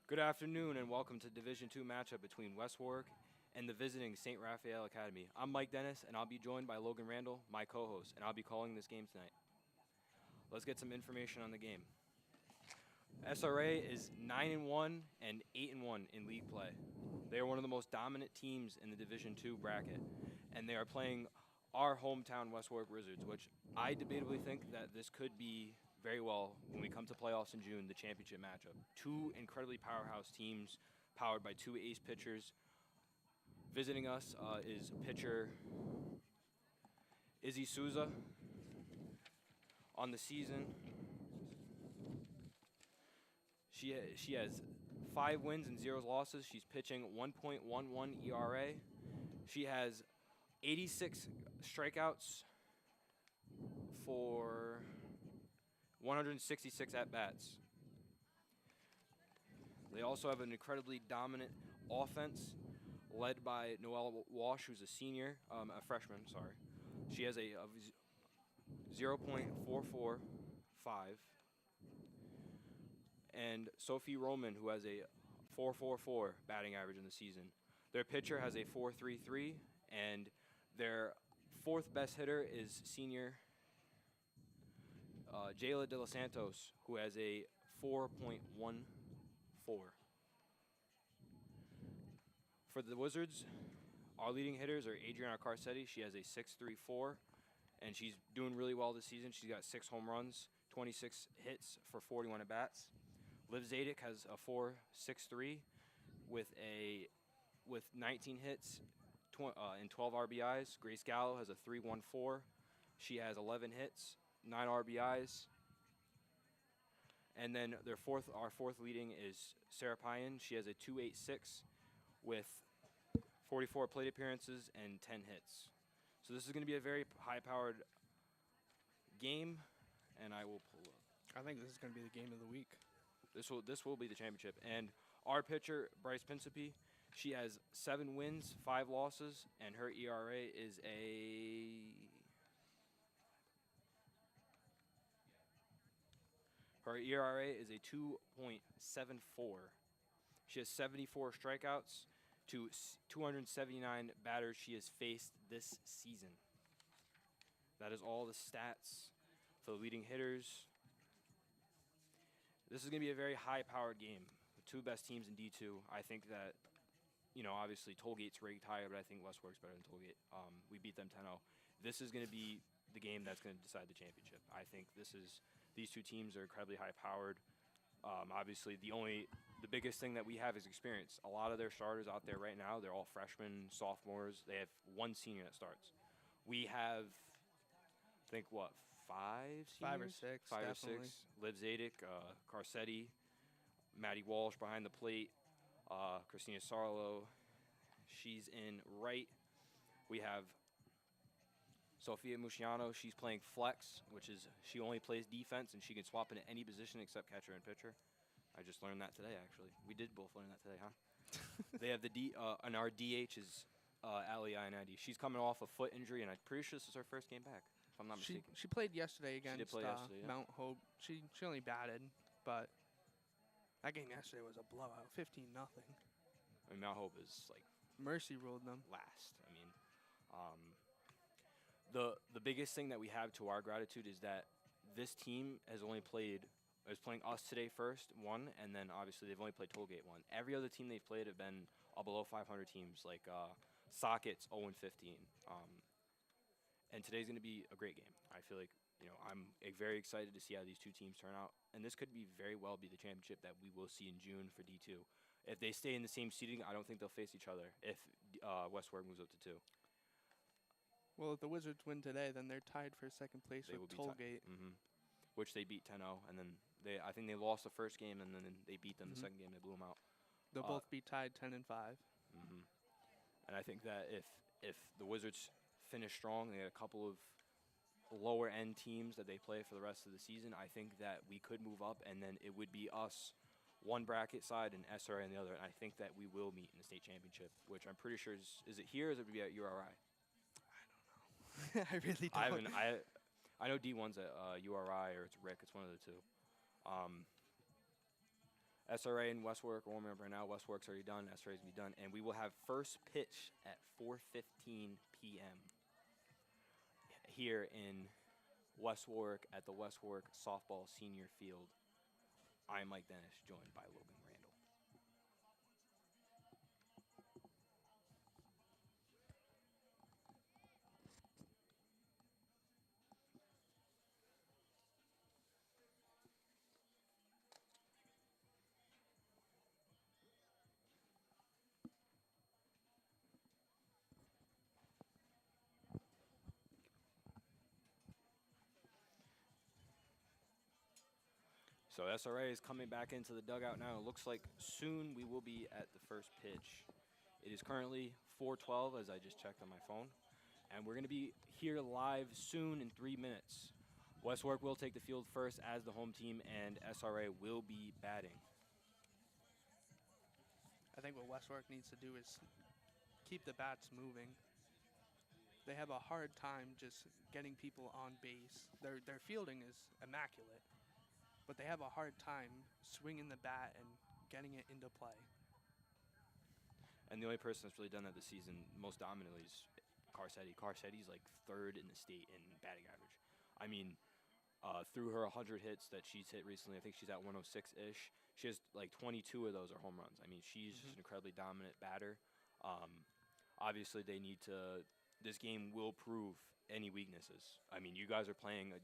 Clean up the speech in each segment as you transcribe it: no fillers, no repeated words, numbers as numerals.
Good afternoon and welcome to Division II matchup between West Warwick and the visiting St. Raphael Academy. I'm Mike Dennis and I'll be joined by Logan Randall, my co-host, and I'll be calling this game tonight. Let's get some information on the game. SRA is 9-1 and 8-1 in league play. They are one of the most dominant teams in the Division II bracket, and they are playing our hometown West Warwick Wizards, which I debatably think that this could be very well when we come to playoffs in June, the championship matchup. Two incredibly powerhouse teams powered by two ace pitchers. Visiting us is pitcher Izzy Souza. On the season, she has 5 wins and 0 losses. She's pitching 1.11 ERA. She has 86 strikeouts for 166 at-bats. They also have an incredibly dominant offense led by Noelle Walsh, who's a senior, a freshman, sorry. She has a 0.445. And Sophie Roman, who has a 4.44 batting average in the season. Their pitcher has a 4.33, and their fourth best hitter is senior Jayla De Los Santos, who has a 4.14. For the Wizards, our leading hitters are Adriana Carcetti. She has a 6.34, and she's doing really well this season. She's got 6 home runs, 26 hits for 41 at-bats. Liv Zadik has a 4.63 with 19 hits and 12 RBIs. Grace Gallo has a 3.14. She has 11 hits, 9 RBIs. And then our fourth leading is Sarah Payan. She has a 2.86 with 44 plate appearances and 10 hits. So this is going to be a very high-powered game, and I will pull up. I think this is going to be the game of the week. This will be the championship. And our pitcher, Bryce Principe, she has 7 wins, 5 losses, and her ERA is a 2.74. She has 74 strikeouts to 279 batters she has faced this season. That is all the stats for the leading hitters. This is going to be a very high-powered game. The two best teams in D2. I think that, obviously Tollgate's ranked higher, but I think West Warwick's better than Tollgate. We beat them 10-0. This is going to be the game that's going to decide the championship. I think these two teams are incredibly high-powered. Obviously, the biggest thing that we have is experience. A lot of their starters out there right now, they're all freshmen, sophomores. They have one senior that starts. We have, I think, 5 seniors? 5 or 6, Five definitely. or 6. Liv Zadik, Carcetti, Maddie Walsh behind the plate, Christina Sarlo. She's in right. We have Sophia Musciano. She's playing flex, which is she only plays defense, and she can swap into any position except catcher and pitcher. I just learned that today, actually. We did both learn that today, huh? They have and our DH is Ali Ionadi. She's coming off a foot injury, and I'm pretty sure this is her first game back, if I'm not mistaken. She played yesterday against yeah. Mount Hope. She only batted, but that game yesterday was a blowout, 15-0. I mean, Mount Hope is like Mercy ruled them. last. I mean, the biggest thing that we have to our gratitude is that this team is playing us today first, one, and then obviously they've only played Tollgate one. Every other team they've played have been below 500 teams, like Socket's 0-15. And today's going to be a great game. I feel like, I'm very excited to see how these two teams turn out. And this could very well be the championship that we will see in June for D2. If they stay in the same seeding, I don't think they'll face each other if West Warwick moves up to 2. Well, if the Wizards win today, then they're tied for second place with Tollgate. Which they beat 10-0, and then I think they lost the first game, and then they beat them the second game. They blew them out. They'll both be tied 10-5. And I think that if the Wizards finish strong, they got a couple of lower-end teams that they play for the rest of the season, I think that we could move up, and then it would be us, one bracket side, and SRA on the other. And I think that we will meet in the state championship, which I'm pretty sure is it here or is it be at URI? I really don't. I know D1's at URI or it's Rick. It's one of the two. SRA and Westwark are warming up right now. Westwark's already done. SRA's be done, and we will have first pitch at 4:15 p.m. here in Westwark at the Westwark Softball Senior Field. I'm Mike Dennis, joined by Logan Randall. So SRA is coming back into the dugout now. It looks like soon we will be at the first pitch. It is currently 4:12 as I just checked on my phone. And we're going to be here live soon in 3 minutes. Westwark will take the field first as the home team, and SRA will be batting. I think what Westwark needs to do is keep the bats moving. They have a hard time just getting people on base. Their fielding is immaculate, but they have a hard time swinging the bat and getting it into play. And the only person that's really done that this season most dominantly is Carcetti. Carcetti's like 3rd in the state in batting average. I mean, through her 100 hits that she's hit recently, I think she's at 106-ish. She has like 22 of those are home runs. I mean, she's just an incredibly dominant batter. Obviously, they need to. This game will prove any weaknesses. I mean, you guys are playing a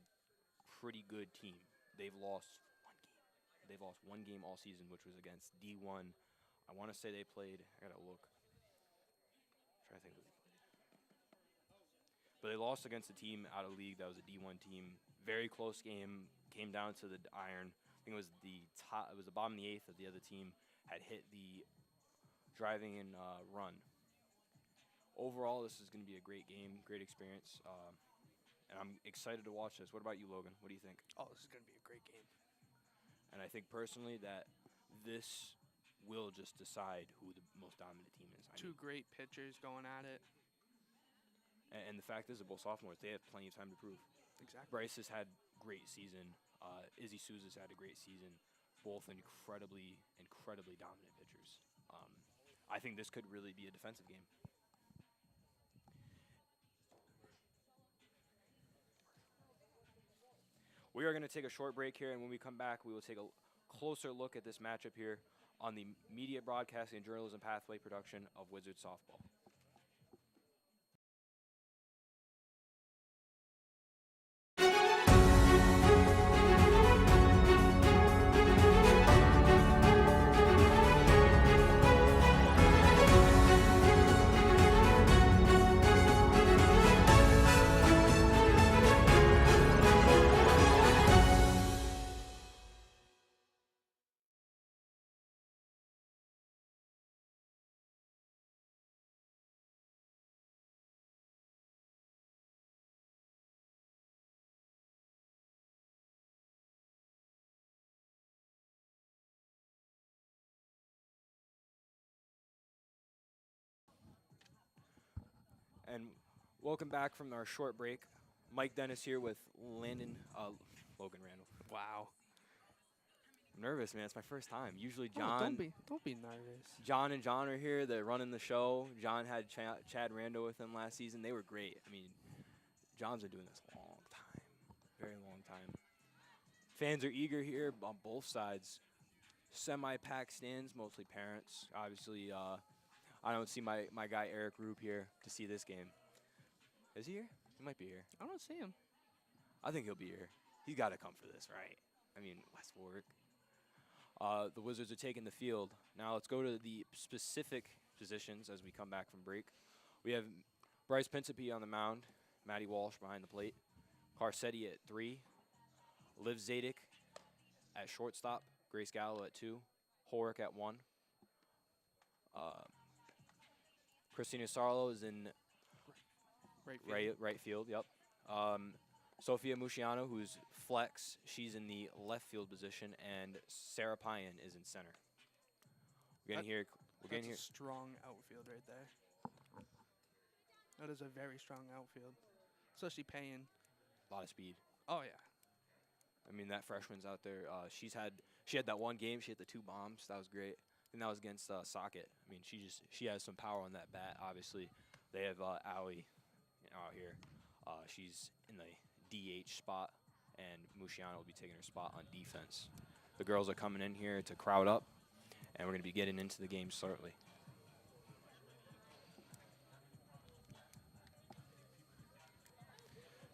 pretty good team. They've lost 1 game. They've lost 1 game all season, which was against D1. I want to say they played. I gotta look. Try to think who they played. But they lost against a team out of league that was a D1 team. Very close game. Came down to the iron. I think it was the top. It was the bottom of the 8th that the other team had hit the driving and run. Overall, this is going to be a great game, great experience, and I'm excited to watch this. What about you, Logan? What do you think? Oh, this is going to be a great game. And I think personally that this will just decide who the most dominant team is. Two great pitchers going at it. And the fact is that both sophomores, they have plenty of time to prove. Exactly. Bryce has had great season. Izzy Souza's had a great season. Both incredibly dominant pitchers. I think this could really be a defensive game. We are going to take a short break here, and when we come back, we will take a closer look at this matchup here on the Media Broadcasting and Journalism Pathway production of Wizard Softball. And welcome back from our short break. Mike Dennis here with Logan Randall. Wow. I'm nervous, man. It's my first time. Usually Oh, John, don't be nervous. John and John are here. They're running the show. John had Chad Rando with him last season. They were great. I mean, John's been doing this a long time, very long time. Fans are eager here on both sides. Semi-packed stands, mostly parents. Obviously, I don't see my guy Eric Rube here to see this game. Is he here? He might be here. I don't see him. I think he'll be here. He's got to come for this, right? I mean, Westwark. The Wizards are taking the field. Now let's go to the specific positions as we come back from break. We have Bryce Principe on the mound, Matty Walsh behind the plate, Carcetti at 3, Liv Zadik at shortstop, Grace Gallo at 2, Horick at 1. Christina Sarlo is in right field. Yep. Sophia Musciano, who's flex, she's in the left field position, and Sarah Pyan is in center. We're getting here. That's a strong outfield right there. That is a very strong outfield, especially Payne. A lot of speed. Oh yeah. I mean, that freshman's out there. She had that one game. She hit the 2 bombs. That was great. And that was against Socket. I mean, she has some power on that bat. Obviously, they have Allie out here. She's in the DH spot, and Musciano will be taking her spot on defense. The girls are coming in here to crowd up, and we're going to be getting into the game shortly.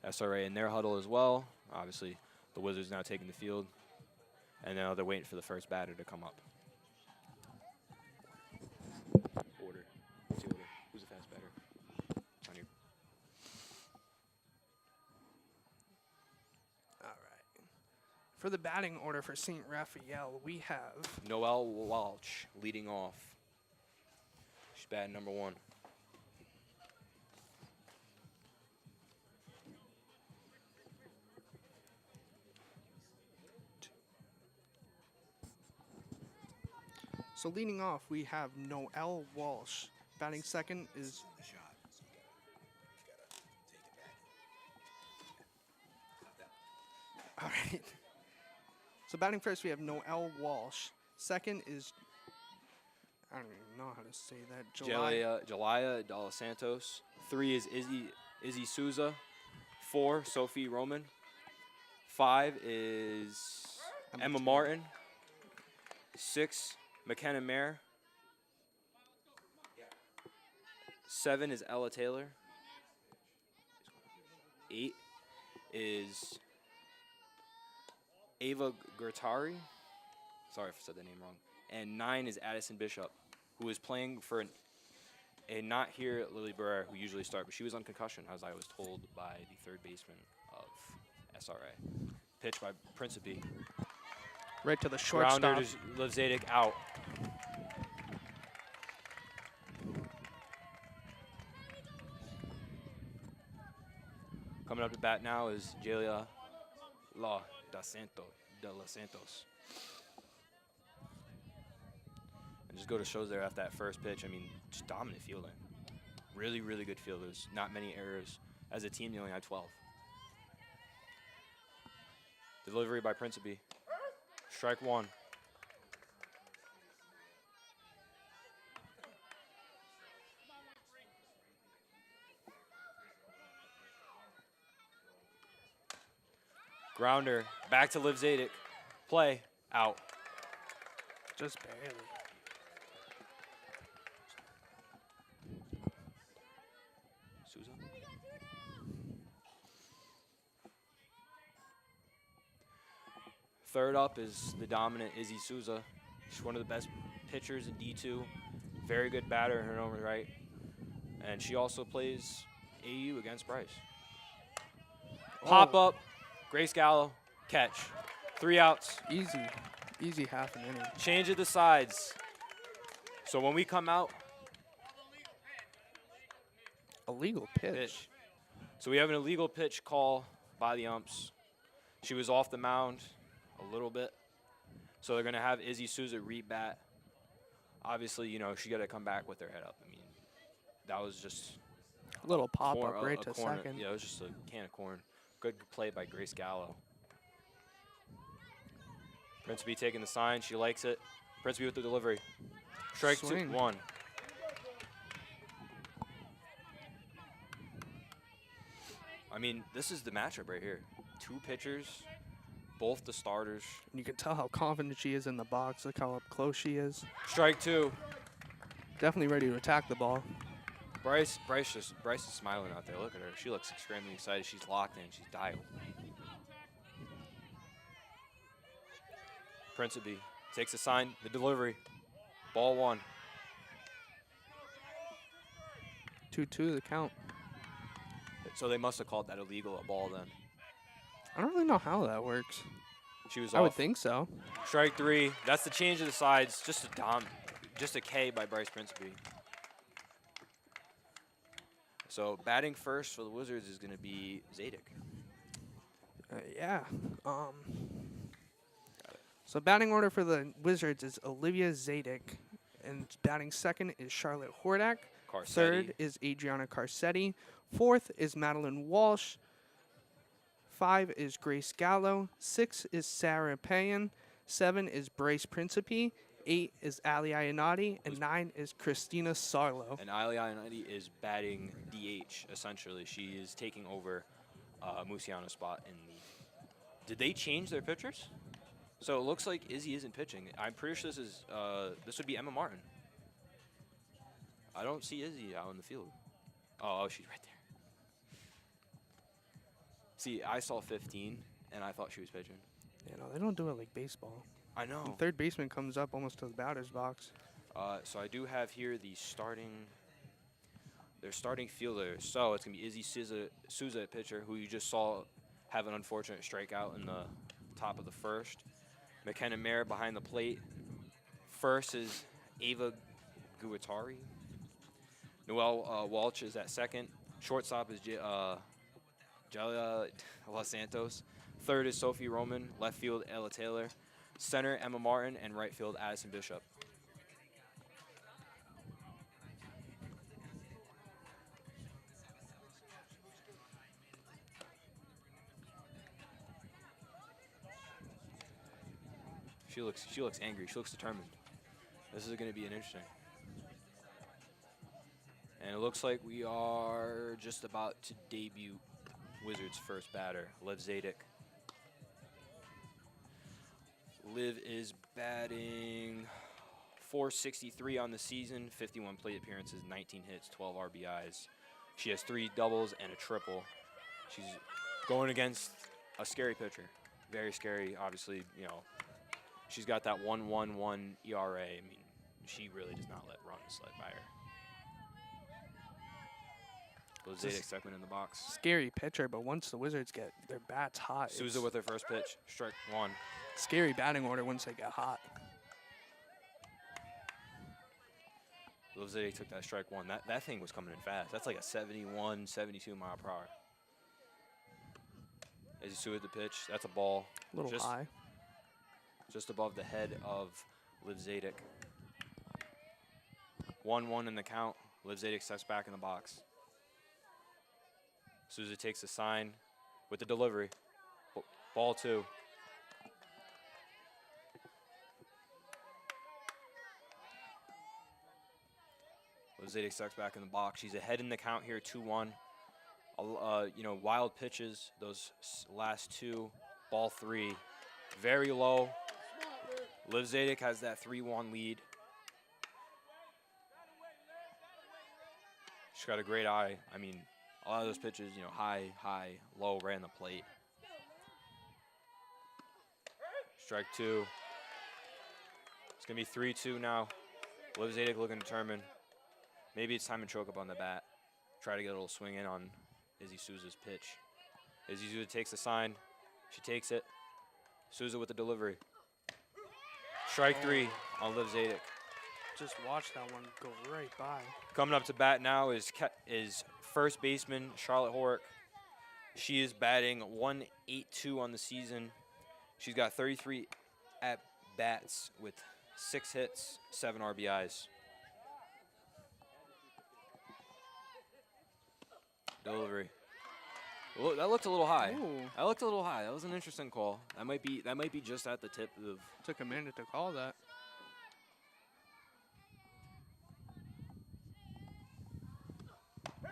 SRA in their huddle as well. Obviously, the Wizards now taking the field, and now they're waiting for the first batter to come up. Order. What's the order? Who's the fast batter? It's on you. All right. For the batting order for St. Raphael, we have Noelle Walsh leading off. She's batting number 1. So leading off, we have Noelle Walsh. Batting second is all right. So batting first, we have Noelle Walsh. Second is I don't even know how to say that. Jalaya De Los Santos. 3 is Izzy Souza. 4, Sophie Roman. 5 is Emma Martin. 6, McKenna Mayer. 7 is Ella Taylor. 8 is Ava Gertari. Sorry if I said that name wrong. And 9 is Addison Bishop, who is playing for a not here Lily Barrera, who usually starts, but she was on concussion, as I was told by the third baseman of SRA. Pitch by Principe. Right to the shortstop. Grounder to Liv Zadick out. Coming up to bat now is Jalia La De Los Santos. And just go to shows there after that first pitch. I mean, just dominant fielding. Really, really good fielders. Not many errors. As a team, they only had 12. Delivery by Principe. Strike 1. Grounder back to Liv Zadick. Play out. Just barely. Souza. Third up is the dominant Izzy Souza. She's one of the best pitchers in D2. Very good batter in her own right. And she also plays AU against Bryce. Pop up. Grace Gallo, catch. 3 outs. Easy half an inning. Change of the sides. So when we come out, Illegal pitch. So we have an illegal pitch call by the umps. She was off the mound a little bit. So they're going to have Izzy Souza re-bat. Obviously, you know, she got to come back with her head up. I mean, that was just a little pop-up right to corner. second. Yeah, it was just a can of corn. Good play by Grace Gallo. Principe taking the sign. She likes it. Principe with the delivery. Strike 2, 1. I mean, this is the matchup right here. 2 pitchers, both the starters. And you can tell how confident she is in the box. Look how up close she is. Strike 2. Definitely ready to attack the ball. Bryce is smiling out there. Look at her. She looks extremely excited. She's locked in. She's dialed. Principe takes the sign, the delivery. Ball 1. 2-2 the count. So they must have called that illegal a ball then. I don't really know how that works. She was I off. would think so. Strike 3. That's the change of the sides. Just a K by Bryce Principe. So batting first for the Wizards is going to be Zadick. Yeah. So batting order for the Wizards is Olivia Zadick. And batting second is Charlotte Hordak. Carcetti. Third is Adriana Carcetti. Fourth is Madeline Walsh. 5 is Grace Gallo. 6 is Sarah Payan. 7 is Bryce Principe. 8 is Ali Ayanati. And 9 is Christina Sarlo. And Ali Ayanati is batting DH, essentially. She is taking over Musiano's spot in the... Did they change their pitchers? So it looks like Izzy isn't pitching. I'm pretty sure this would be Emma Martin. I don't see Izzy out in the field. Oh, she's right there. See, I saw 15, and I thought she was pitching. Yeah, no, they don't do it like baseball. I know. The third baseman comes up almost to the batter's box. So I do have here their starting fielder. So it's going to be Izzy Souza at pitcher, who you just saw have an unfortunate strikeout in the top of the first. McKenna Mayer behind the plate. First is Ava Guattari. Noelle Walsh is at second. Shortstop is Jalia Los Santos. Third is Sophie Roman. Left field, Ella Taylor. Center, Emma Martin. And right field, Addison Bishop. She looks angry. She looks determined. This is going to be an interesting. And it looks like we are just about to debut Wizards' first batter, Liv Zadek. Liv is batting .463 on the season, 51 plate appearances, 19 hits, 12 RBIs. She has 3 doubles and a triple. She's going against a scary pitcher. Very scary, obviously, you know. She's got that 1.11 ERA. I mean, she really does not let runs slide by her. Zadek second in the box. Scary pitcher, but once the Wizards get their bats hot. Souza with her first pitch, strike 1. Scary batting order once they get hot. Zadek took that strike 1. That thing was coming in fast. That's like a 71, 72 mile per hour. As you see with the pitch, that's a ball. A little high. Just above the head of Liv Zadek. 1-1 in the count. Liv Zadek steps back in the box. Souza takes the sign with the delivery. Ball 2. Liv Zadek steps back in the box. She's ahead in the count here, 2-1. You know, wild pitches, those last 2. Ball 3. Very low. Liv Zadek has that 3-1 lead. She's got a great eye. I mean, a lot of those pitches, you know, high, low, right on the plate. Strike 2. It's going to be 3-2 now. Liv Zadek looking determined. Maybe it's time to choke up on the bat. Try to get a little swing in on Izzy Souza's pitch. Izzy Souza takes the sign. She takes it. Souza with the delivery. Strike 3 on Liv Zadek. Just watch that one go right by. Coming up to bat now is first baseman Charlotte Horick. She is batting .182 on the season. She's got 33 at-bats with 6 hits, 7 RBIs. Delivery. Well, that looked a little high. Ooh. That looked a little high. That was an interesting call. That might be just at the tip of. Took a minute to call that. Oh,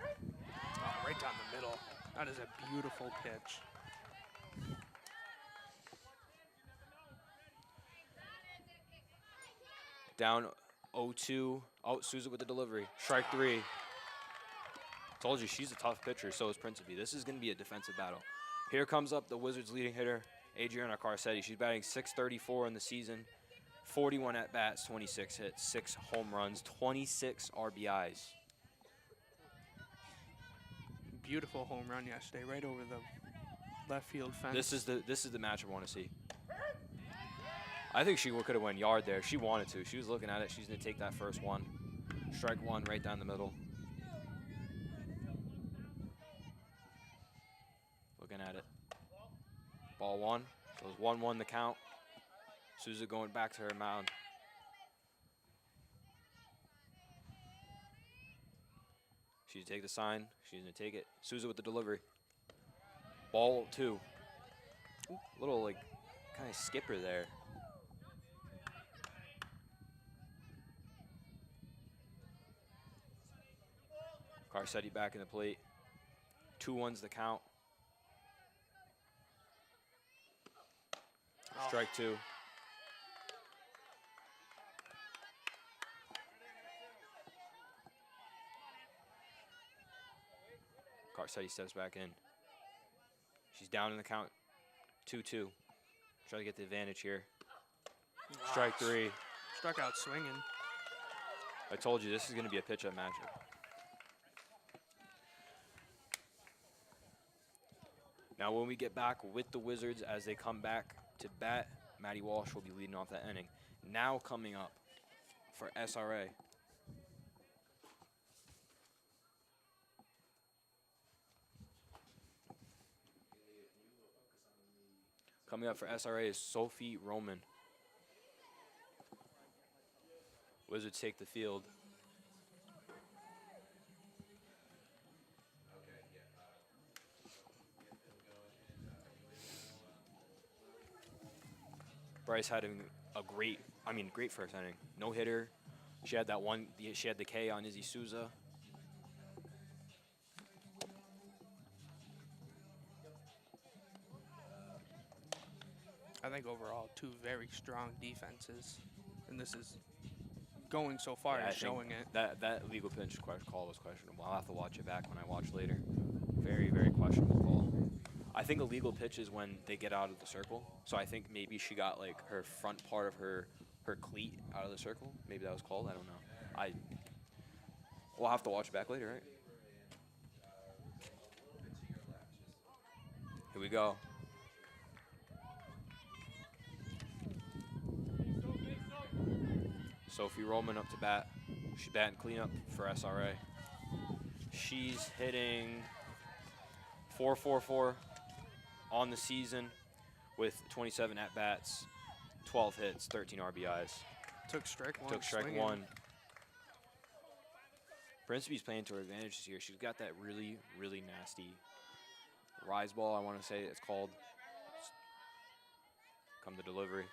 right down the middle. That is a beautiful pitch. Down 0-2. Oh, Souza with the delivery. Strike 3. Told you, she's a tough pitcher, so is Principe. This is going to be a defensive battle. Here comes up the Wizards' leading hitter, Adriana Carcetti. She's batting .634 in the season, 41 at-bats, 26 hits, 6 home runs, 26 RBIs. Beautiful home run yesterday, right over the left field fence. This is the matchup I want to see. I think she could have went yard there. She wanted to. She was looking at it. She's going to take that first one. Strike 1 right down the middle. Looking at it. Ball 1. So it's 1-1 the count. Souza going back to her mound. She's going to take the sign. She's going to take it. Souza with the delivery. Ball 2. Little, like, kind of skipper there. Garcetti back in the plate. 2-1's the count. Strike 2. Garcetti steps back in. She's down in the count. 2-2. Try to get the advantage here. Strike 3. Struck out swinging. I told you this is going to be a pitch-up matchup. Now when we get back with the Wizards as they come back to bat, Maddie Walsh will be leading off that inning. Now coming up for SRA. Coming up for SRA is Sophie Roman. Wizards take the field. Bryce having a great first inning. No hitter. She had that one. She had the K on Izzy Souza. I think overall 2 very strong defenses, and this is going so far Yeah, as showing it. That legal pinch call was questionable. I'll have to watch it back when I watch later. Very, very questionable call. I think a legal pitch is when they get out of the circle. So I think maybe she got like her front part of her cleat out of the circle. Maybe that was called. I don't know. We'll have to watch it back later, right? Here we go. Sophie Roman up to bat. She's batting cleanup for SRA. She's hitting .444 on the season with 27 at-bats, 12 hits, 13 RBIs. Took strike 1. Took strike 1. Principe's playing to her advantage this year. She's got that really, really nasty rise ball, I want to say it's called. Come the delivery.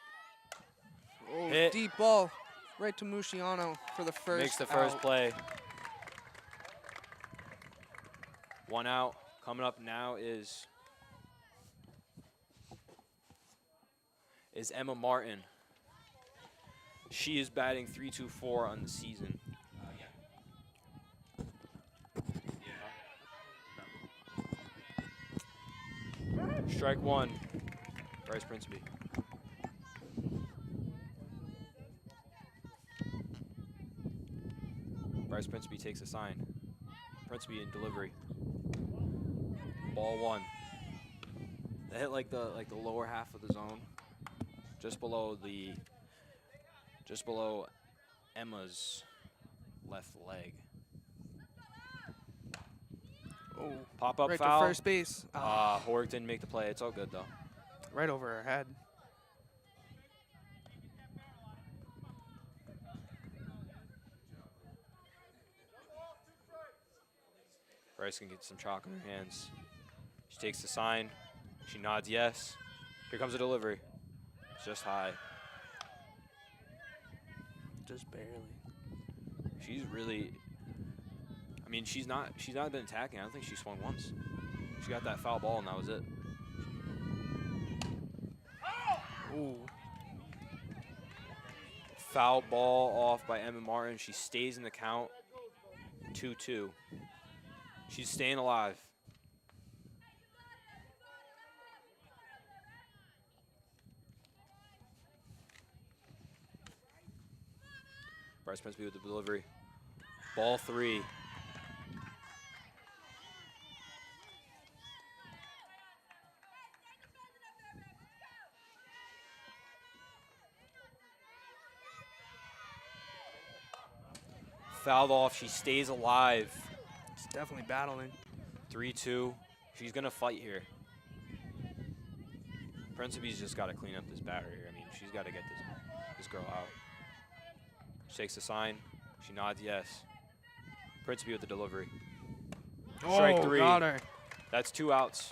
Oh, Hit. deep ball. Right to Musciano for the first Makes the first out. play. 1 out. Coming up now is Emma Martin. She is batting .324 on the season. Strike 1. Bryce Principe. Bryce Principe takes a sign. Principe in delivery. Ball 1. They hit like the lower half of the zone, just below Emma's left leg. Oh, Pop up right foul. to first base. Horick didn't make the play. It's all good though. Right over her head. Bryce can get some chalk in her hands. She takes the sign. She nods yes. Here comes a delivery. It's just high. Just barely. She's really. I mean, she's not been attacking. I don't think she swung once. She got that foul ball and that was it. Ooh. Foul ball off by Emma Martin. She stays in the count. 2-2. She's staying alive. Bryce Principe with the delivery. Ball 3. Fouled off. She stays alive. She's definitely battling. 3-2. She's going to fight here. Principe's just got to clean up this batter here. I mean, she's got to get this girl out. She takes the sign. She nods yes. Principe with the delivery. Strike 3. Got her. That's 2 outs.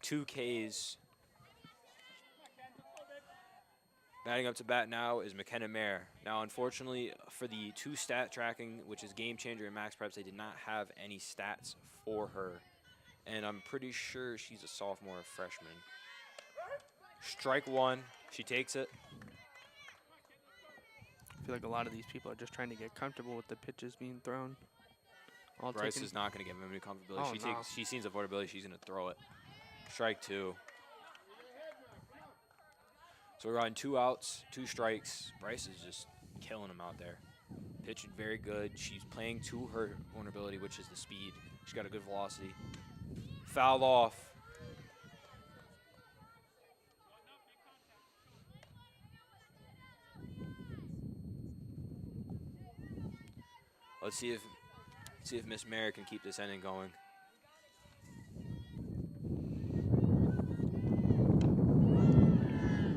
2 Ks. Batting up to bat now is McKenna Mayer. Now, unfortunately, for the 2 stat tracking, which is Game Changer and Max Preps, they did not have any stats for her. And I'm pretty sure she's a sophomore or freshman. Strike 1. She takes it. I feel like a lot of these people are just trying to get comfortable with the pitches being thrown. Bryce is not going to give him any comfortability. Oh, She sees avoidability. She's going to throw it. Strike 2. So we're on 2 outs, 2 strikes. Bryce is just killing him out there. Pitching very good. She's playing to her vulnerability, which is the speed. She's got a good velocity. Fouled off. Let's see if Miss Mayer can keep this inning going.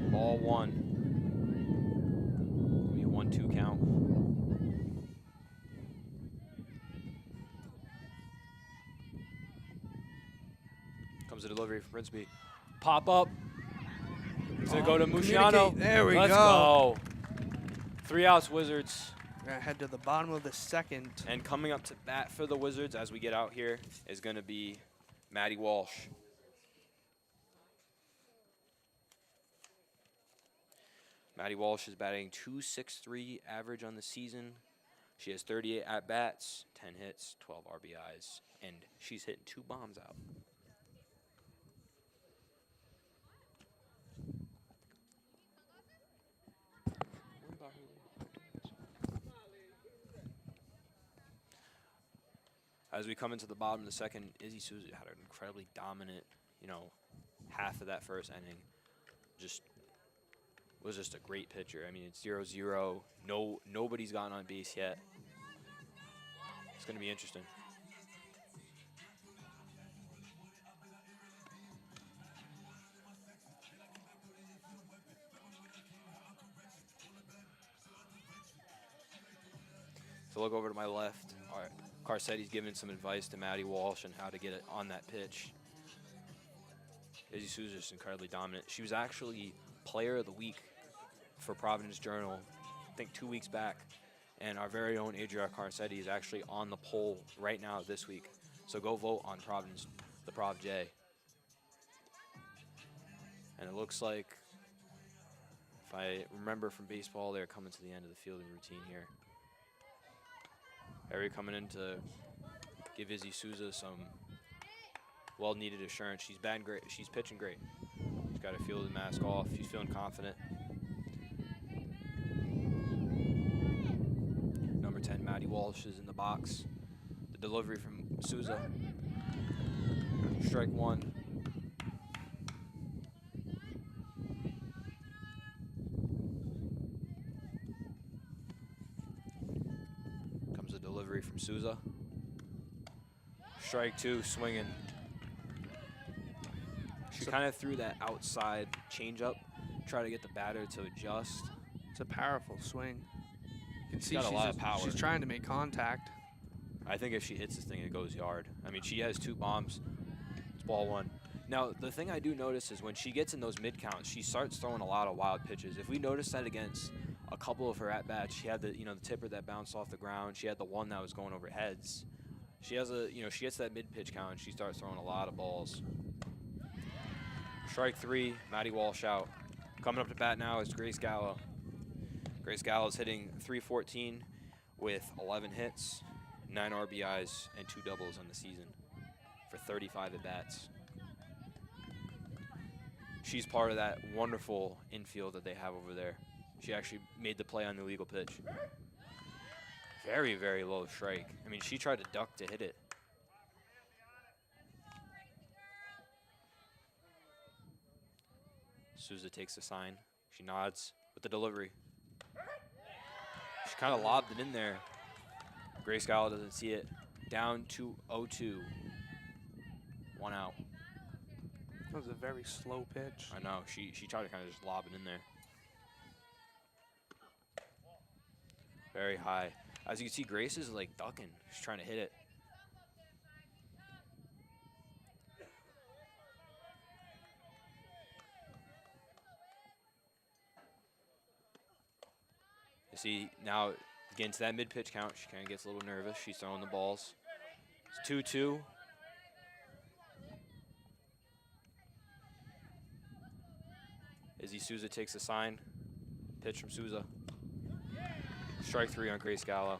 Ball 1. Give me a 1-2 count. Comes the delivery from Princeby. Pop up. He's going to go to Musciano. There we Let's go. 3 outs, Wizards. We're going to head to the bottom of the 2nd. And coming up to bat for the Wizards as we get out here is going to be Maddie Walsh. Maddie Walsh is batting .263 average on the season. She has 38 at-bats, 10 hits, 12 RBIs, and she's hitting 2 bombs out. As we come into the bottom of the 2nd, Izzy Souza had an incredibly dominant, half of that first inning. Was just a great pitcher. I mean, it's 0-0. Nobody's gotten on base yet. It's going to be interesting. So look over to my left. All right. Carcetti's giving some advice to Maddie Walsh on how to get it on that pitch. Izzy Souza is incredibly dominant. She was actually Player of the Week for Providence Journal, I think 2 weeks back. And our very own Adria Carcetti is actually on the poll right now this week. So go vote on Providence, the Prov J. And it looks like, if I remember from baseball, they're coming to the end of the fielding routine here. Harry coming in to give Izzy Souza some well-needed assurance. She's batting great. She's pitching great. She's got her fielding mask off. She's feeling confident. Number 10, Maddie Walsh, is in the box. The delivery from Souza. Strike 1. From Souza. Strike 2, swinging. She kind of threw that outside changeup, try to get the batter to adjust. It's a powerful swing. You can see got a lot of power. She's trying to make contact. I think if she hits this thing, it goes yard. I mean, she has 2 bombs. It's ball 1. Now, the thing I do notice is when she gets in those mid-counts, she starts throwing a lot of wild pitches. If we notice that against a couple of her at-bats, she had the tipper that bounced off the ground. She had the one that was going over heads. She has she gets that mid-pitch count and she starts throwing a lot of balls. Strike 3, Maddie Walsh out. Coming up to bat now is Grace Gallo. Grace Gallo is hitting .314 with 11 hits, 9 RBIs, and 2 doubles on the season for 35 at-bats. She's part of that wonderful infield that they have over there. She actually made the play on the illegal pitch. Very, very low strike. I mean, she tried to duck to hit it. Souza takes the sign. She nods with the delivery. She kind of lobbed it in there. Grace Gallo doesn't see it. Down to 0-2. 1 out. That was a very slow pitch. I know. She tried to kind of just lob it in there. Very high. As you can see, Grace is like ducking. She's trying to hit it. You see, now getting to that mid-pitch count, she kind of gets a little nervous. She's throwing the balls. It's 2-2. Izzy Souza takes a sign. Pitch from Souza. Strike 3 on Grace Gallo.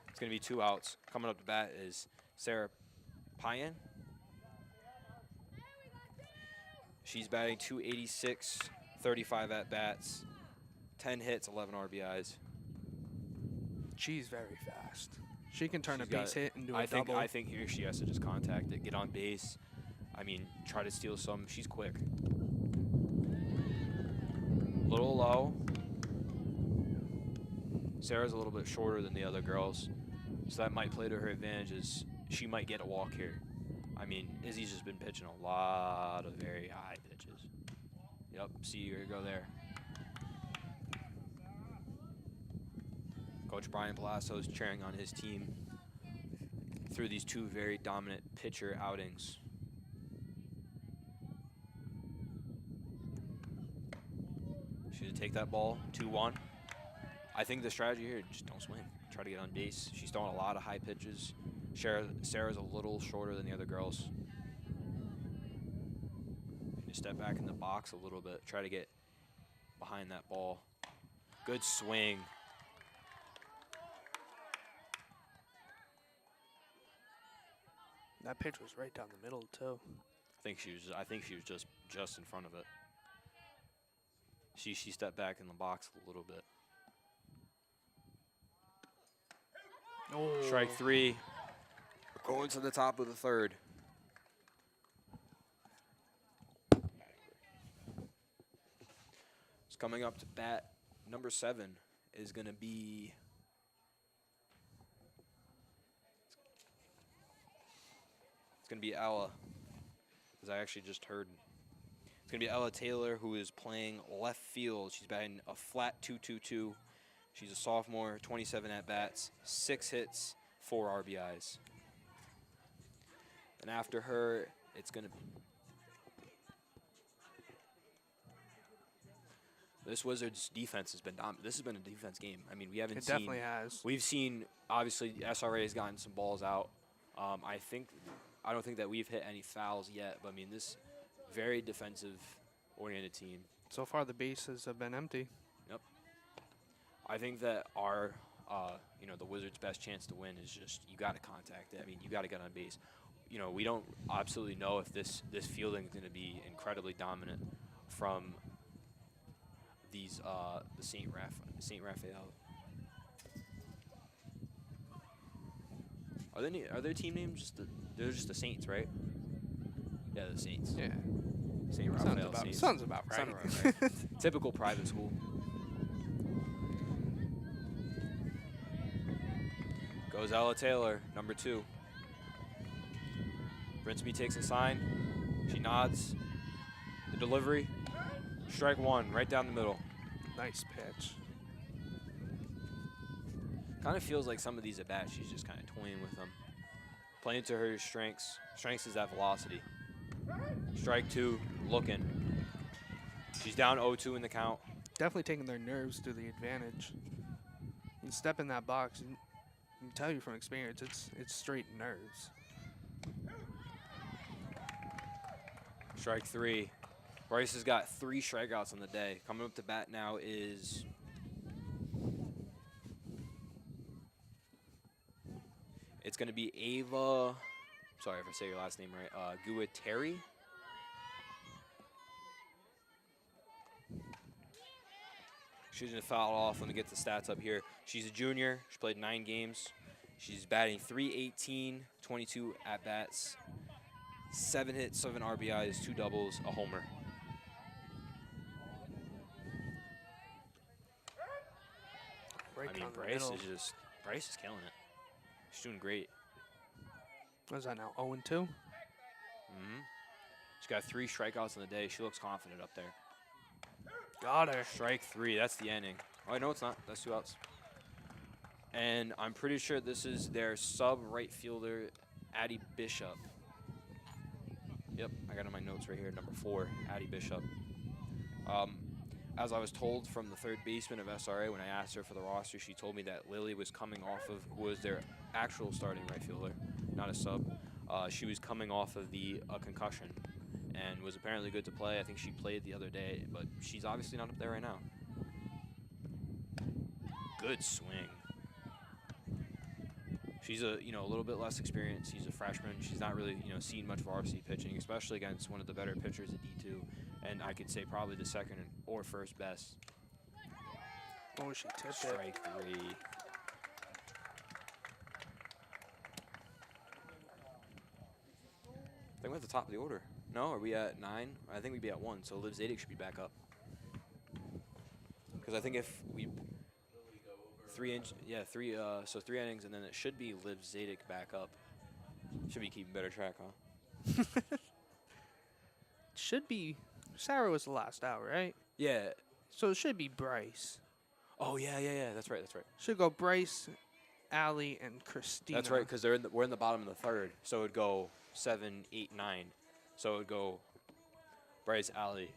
It's going to be 2 outs. Coming up to bat is Sarah Payan. She's batting .286, 35 at-bats, 10 hits, 11 RBIs. She's very fast. She can turn She's a base hit into a double. I think here she has to just contact it, get on base. I mean, try to steal some. She's quick. Little low. Sarah's a little bit shorter than the other girls, so that might play to her advantage as she might get a walk here. I mean, Izzy's just been pitching a lot of very high pitches. Yep, see her go there. Coach Brian Palazzo is cheering on his team through these 2 very dominant pitcher outings. She should take that ball, 2-1. I think the strategy here, just don't swing. Try to get on base. She's throwing a lot of high pitches. Sarah's a little shorter than the other girls. Just step back in the box a little bit. Try to get behind that ball. Good swing. That pitch was right down the middle too. I think she was just in front of it. She stepped back in the box a little bit. Oh. Strike 3. Going to the top of the 3rd. It's coming up to bat. Number 7 is going to be. It's going to be Ella, as I actually just heard. It's going to be Ella Taylor, who is playing left field. She's batting a flat .222. She's a sophomore, 27 at-bats, 6 hits, 4 RBIs. And after her, it's going to be. This Wizards defense has been dominant. This has been a defense game. I mean, we haven't seen. It definitely has. We've seen, obviously, SRA has gotten some balls out. I don't think that we've hit any fouls yet, but I mean, this very defensive-oriented team. So far, the bases have been empty. Yep. I think that our, the Wizards' best chance to win is just you got to contact it. I mean, you got to get on base. We don't absolutely know if this fielding is going to be incredibly dominant from these the St. Raphael. Are their team names they're just the Saints, right? Yeah, the Saints. Yeah. St. Raphael Saints. Sounds about right. Sounds about right. Typical private school. Goes Ella Taylor, number 2. Brinsby takes a sign. She nods. The delivery. Strike 1, right down the middle. Nice pitch. Kind of feels like some of these at-bats, she's just kind of toying with them. Playing to her strengths. Strengths is that velocity. Strike 2, looking. She's down 0-2 in the count. Definitely taking their nerves to the advantage. You step in that box, and I can tell you from experience, it's straight nerves. Strike 3. Bryce has got 3 strikeouts on the day. Coming up to bat now is it's going to be Ava. Sorry if I say your last name right. Guattari. She's going to foul off. Let me get the stats up here. She's a junior. She played 9 games. She's batting .318, 22 at-bats, 7 hits, 7 RBIs, 2 doubles, a homer. Right I mean, Bryce is killing it. She's doing great. What is that now, 0-2? Mm-hmm. She's got 3 strikeouts in the day. She looks confident up there. Got her. Strike 3, that's the inning. Oh, no, it's not. That's 2 outs. And I'm pretty sure this is their sub-right fielder, Addie Bishop. Yep, I got it in my notes right here, number 4, Addie Bishop. as I was told from the third baseman of SRA when I asked her for the roster, she told me that Lily was coming off of, who was their actual starting right fielder, not a sub. She was coming off of a concussion and was apparently good to play. I think she played the other day, but she's obviously not up there right now. Good swing. She's a little bit less experienced. She's a freshman. She's not really seen much varsity pitching, especially against one of the better pitchers at D2, and I could say probably the second or first best. Oh, she tipped it. Strike 3. I think we're at the top of the order. No, are we at 9? I think we'd be at 1, so Liv Zadig should be back up. Because I think if we 3 innings, and then it should be Liv Zadig back up. Should be keeping better track, huh? Should be. Sarah was the last out, right? Yeah. So it should be Bryce. Oh yeah. That's right. Should go Bryce, Allie, and Christina. That's right, because we're in the bottom of the third, so it'd go 7, 8, 9. So it'd go Bryce, Allie.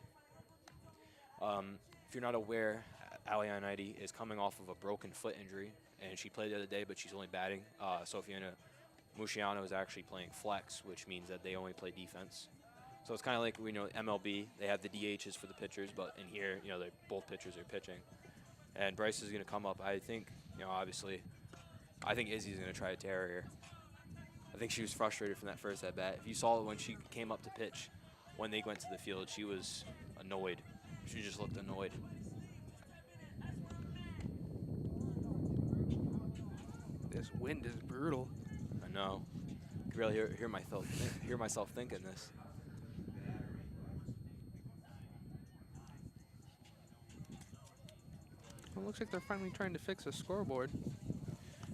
If you're not aware, Allie Ioannidis is coming off of a broken foot injury, and she played the other day, but she's only batting. Sofiana Musciano is actually playing flex, which means that they only play defense. So it's kind of like MLB. They have the DHs for the pitchers, but in here, both pitchers are pitching. And Bryce is going to come up. I think, obviously, I think Izzy's going to try to tear her here. I think she was frustrated from that first at bat. If you saw when she came up to pitch, when they went to the field, she was annoyed. She just looked annoyed. This wind is brutal. I know. I can really hear myself thinking this. It looks like they're finally trying to fix a scoreboard.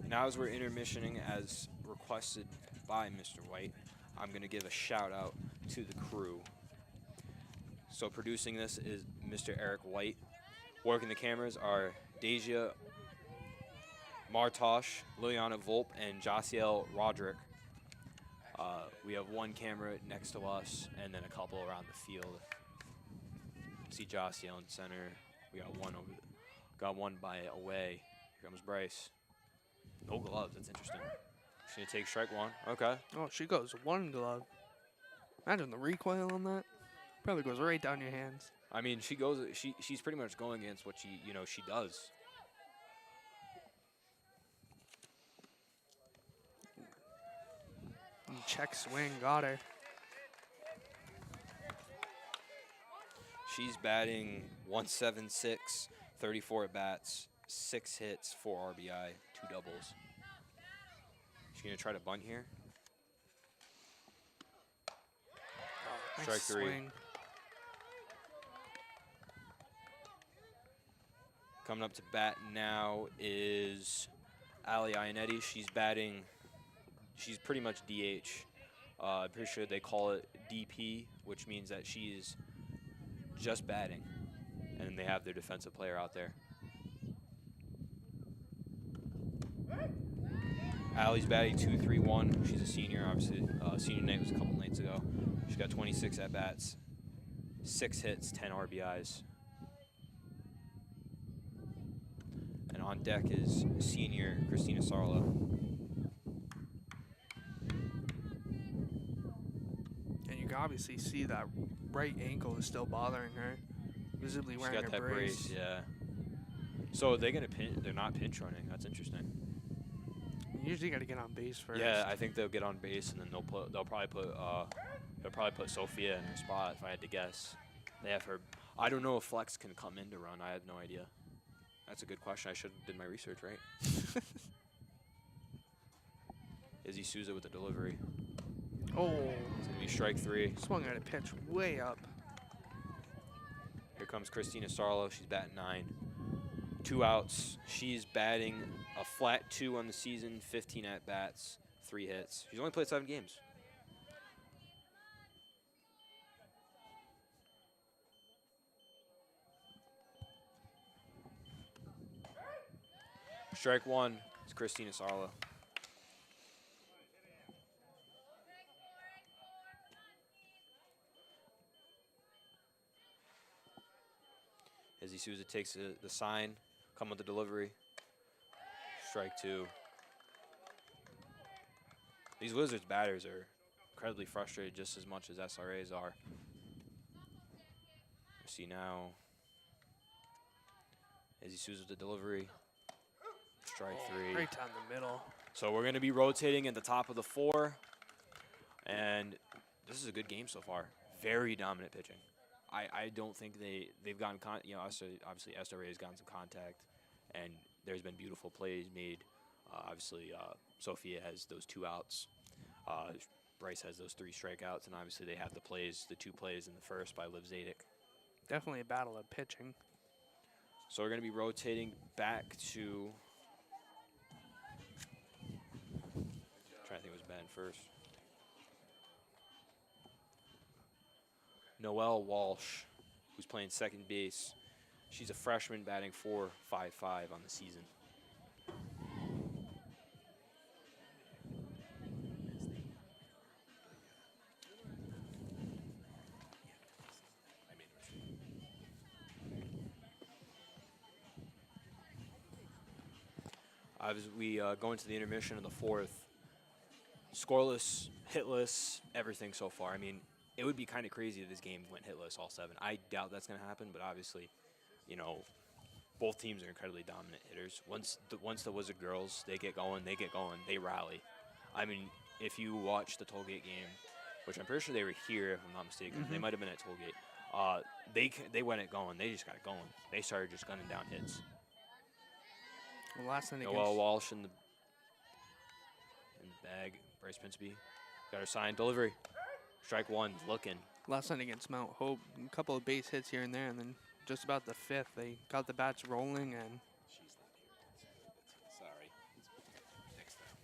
Now as we're intermissioning as requested by Mr. White, I'm going to give a shout out to the crew. So producing this is Mr. Eric White. Working the cameras are Deja Martosh, Liliana Volpe, and Josiel Roderick. We have one camera next to us and then a couple around the field. See Josiel in center. We got one over. Got one by away. Here comes Bryce. No gloves. That's interesting. She's gonna take strike 1. Okay. Oh, she goes 1 glove. Imagine the recoil on that. Probably goes right down your hands. I mean, she's pretty much going against what she does. Check swing, got her. She's batting 176, 34 at bats, 6 hits, 4 RBI, 2 doubles. She's gonna try to bunt here. Oh, Strike 3. Swing. Coming up to bat now is Allie Ioannidis. She's pretty much DH. I'm pretty sure they call it DP, which means that she's just batting. And then they have their defensive player out there. Allie's batting 2-3-1. She's a senior, obviously. Senior night was a couple nights ago. She's got 26 at-bats, 6 hits, 10 RBIs. And on deck is senior Christina Sarlo. And you can obviously see that right ankle is still bothering her. Visibly wearing She's got a that brace. yeah. So are they gonna they're not pinch running. That's interesting. You usually got to get on base first. Yeah, I think they'll get on base and then they'll probably put Sophia in her spot if I had to guess. They have her. I don't know if Flex can come in to run. I have no idea. That's a good question. I should have did my research right. Izzy Souza with the delivery. Oh. It's gonna be strike 3. Swung at a pitch way up. Here comes Christina Sarlo. She's batting 9. 2 outs. She's batting a flat 2 on the season, 15 at-bats, 3 hits. She's only played 7 games. Strike 1 is Christina Sarlo. Izzy Izzy Souza takes the sign, come with the delivery. Strike 2. These Wizards batters are incredibly frustrated just as much as SRAs are. See now, Izzy Souza with the delivery. Strike 3. Right down the middle. So we're going to be rotating at the top of the 4. And this is a good game so far. Very dominant pitching. I don't think they've gotten, obviously SRA has gotten some contact, and there's been beautiful plays made. Obviously, Sophia has those 2 outs. Bryce has those 3 strikeouts, and obviously they have the 2 plays in the first by Liv Zadic. Definitely a battle of pitching. So we're going to be rotating back to, trying to think who's batting first. Noelle Walsh, who's playing second base. She's a freshman batting .455 on the season. As we go into the intermission of the 4th, scoreless, hitless, everything so far. I mean, it would be kind of crazy if this game went hitless all 7. I doubt that's going to happen, but obviously, both teams are incredibly dominant hitters. Once the Wizard girls, they get going, they rally. I mean, if you watch the Tollgate game, which I'm pretty sure they were here, if I'm not mistaken. They might have been at Tollgate. They went it going. They just got it going. They started just gunning down hits. Well, last night Noelle Walsh in the bag. Bryce Pinsby got her sign. Delivery. Strike 1. Looking. Last night against Mount Hope, a couple of base hits here and there, and then just about the 5th, they got the bats rolling, and Sorry. Next time.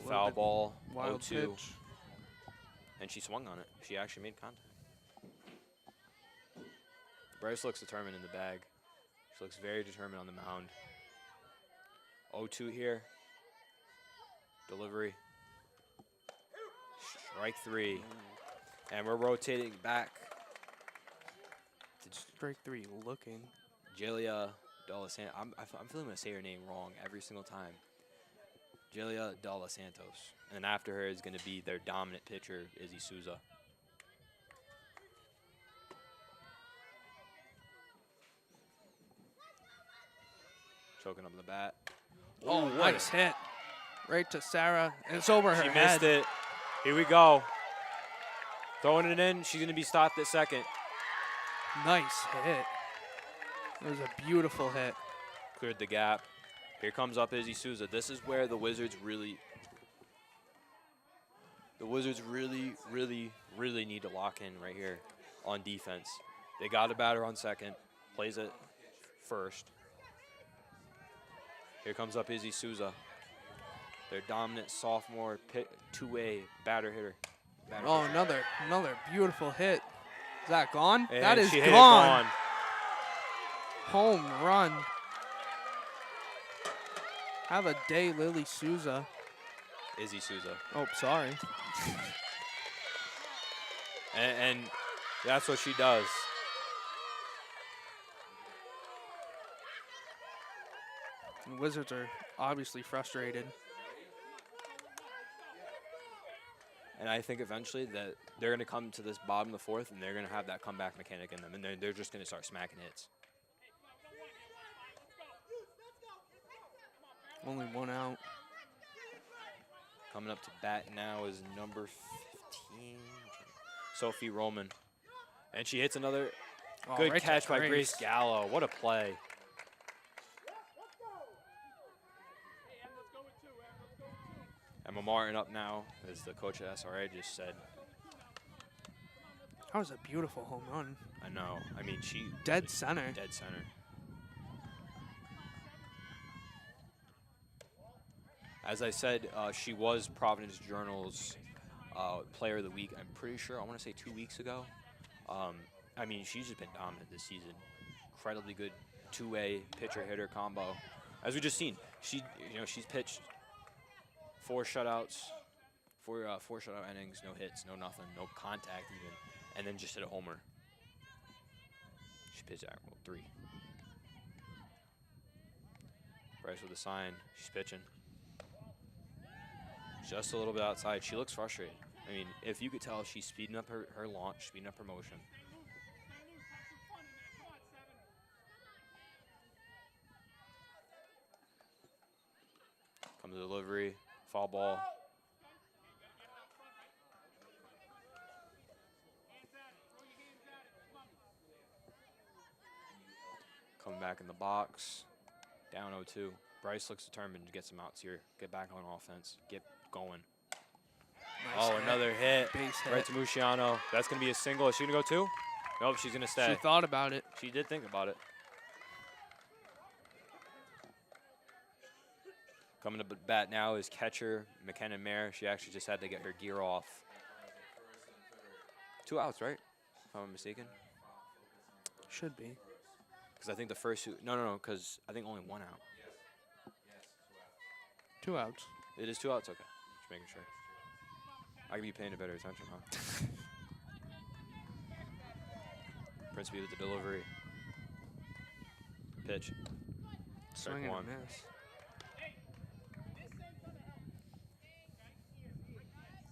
Foul ball. Wild 0-2. pitch. And she swung on it. She actually made contact. Bryce looks determined in the bag. She looks very determined on the mound. 0-2 here. Delivery. Strike 3. And we're rotating back to Strike 3 looking. Jelia Dalla Santos. I'm feeling I'm going to say her name wrong every single time. Jelia Dalla Santos. And after her is going to be their dominant pitcher, Izzy Souza. Choking up the bat. Oh, nice hit. Right to Sarah. And it's over her She head. missed it. Here we go. Throwing it in. She's going to be stopped at second. Nice hit. It was a beautiful hit. Cleared the gap. Here comes up Izzy Souza. This is where the Wizards really need to lock in right here on defense. They got a batter on second. Plays it first. Here comes up Izzy Souza. Their dominant sophomore 2-way batter hitter. Another beautiful hit. Is that gone? And that is she hit it gone. Home run. Have a day, Lily Souza. Izzy Souza. Oh, sorry. And that's what she does. The Wizards are obviously frustrated. And I think eventually that they're going to come to this bottom of the 4th, and they're going to have that comeback mechanic in them, and they're just going to start smacking hits. Only 1 out. Coming up to bat now is number 15, Sophie Roman. And she hits another good right to catch by Grace Gallo. What a play. Emma Martin up now, as the coach at SRA just said. That was a beautiful home run. I know. I mean, she... Dead center. Dead center. As I said, she was Providence Journal's Player of the Week. I'm pretty sure, I want to say 2 weeks ago. I mean, she's just been dominant this season. Incredibly good 2-way pitcher-hitter combo. As we just seen, she's pitched 4 shutouts, four shutout innings, no hits, no nothing, no contact even. and then just hit a homer. She pitched at 3. Bryce with a sign. She's pitching. Just a little bit outside. She looks frustrated. I mean, if you could tell, she's speeding up her launch, speeding up her motion. Comes the delivery, foul ball. Coming back in the box, down 0-2. Bryce looks determined to get some outs here, get back on offense, get going. Nice hit. Another hit. Base Right hit. to Musciano. That's going to be a single. Is she going to go 2? Nope, she's going to stay. She thought about it. She did think about it. Coming to bat now is catcher McKenna Mayer. She actually just had to get her gear off. 2 outs, right? If I'm not mistaken. Should be. Because I think the first two, no, because I think only 1 out. 2 outs. It is 2 outs? Okay. Just making sure. I could be paying a better attention, huh? Principe with the delivery. Pitch. Swing Strike and a 1. miss.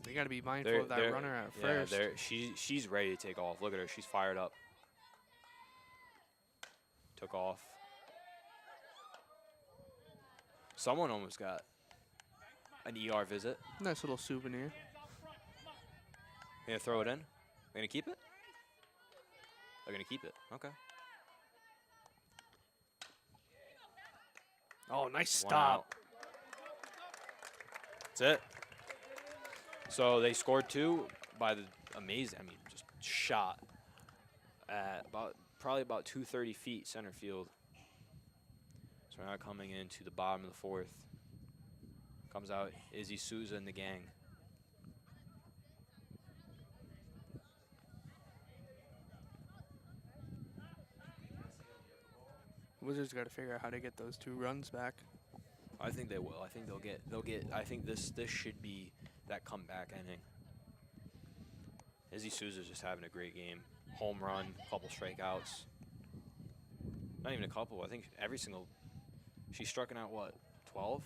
They got to be mindful of that runner at first. She's ready to take off. Look at her. She's fired up. Took off. Someone almost got an ER visit. Nice little souvenir. Gonna throw it in? Gonna keep it? They're gonna keep it. Okay. Oh, nice 1 stop. out. That's it. So they scored 2 by the amazing, just shot at probably about 230 feet center field. So we're now coming into the bottom of the 4th. Comes out Izzy Souza and the gang. Wizards got to figure out how to get those 2 runs back. I think they will. I think they'll get. I think this should be that comeback inning. Izzy Souza's just having a great game. Home run, couple strikeouts. Not even a couple. I think every single. She's striking out what? 12?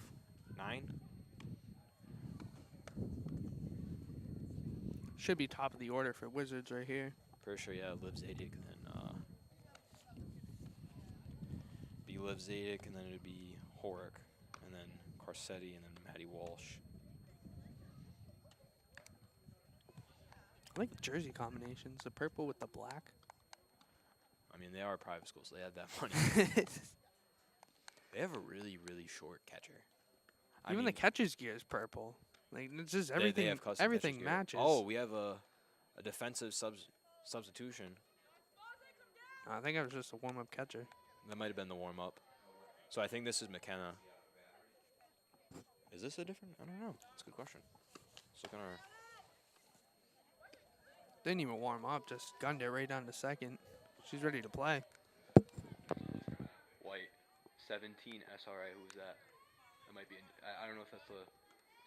9? Should be top of the order for Wizards right here. Pretty sure, yeah. Liv Zadig and then be Liv Zadig and then it'd be Horick and then Carcetti and then Maddie Walsh. I like the jersey combinations, the purple with the black. I mean, they are private schools. So they have that money. They have a really, really short catcher. Even the catcher's gear is purple. Like, it's just everything. They have custom Everything catcher's gear. matches. Oh, we have a defensive substitution. I think it was just a warm-up catcher. That might have been the warm-up. So I think this is McKenna. Is this a different? I don't know. That's a good question. Let's look on our. Didn't even warm up, just gunned it right down to second. She's ready to play. White, 17 SRA. Who was that? That might be. I don't know if that's the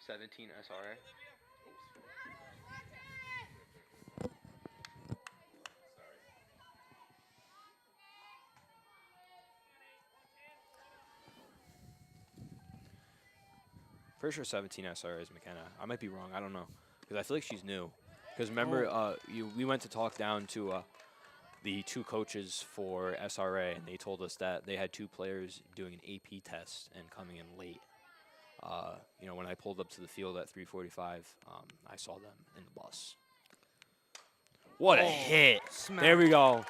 17 SRA. Pretty sure 17 SRA is McKenna. I might be wrong. I don't know because I feel like she's new. Because remember, we went to talk down to the 2 coaches for SRA, and they told us that they had 2 players doing an AP test and coming in late. When I pulled up to the field at 3:45, I saw them in the bus. What a hit! Smack. There we go.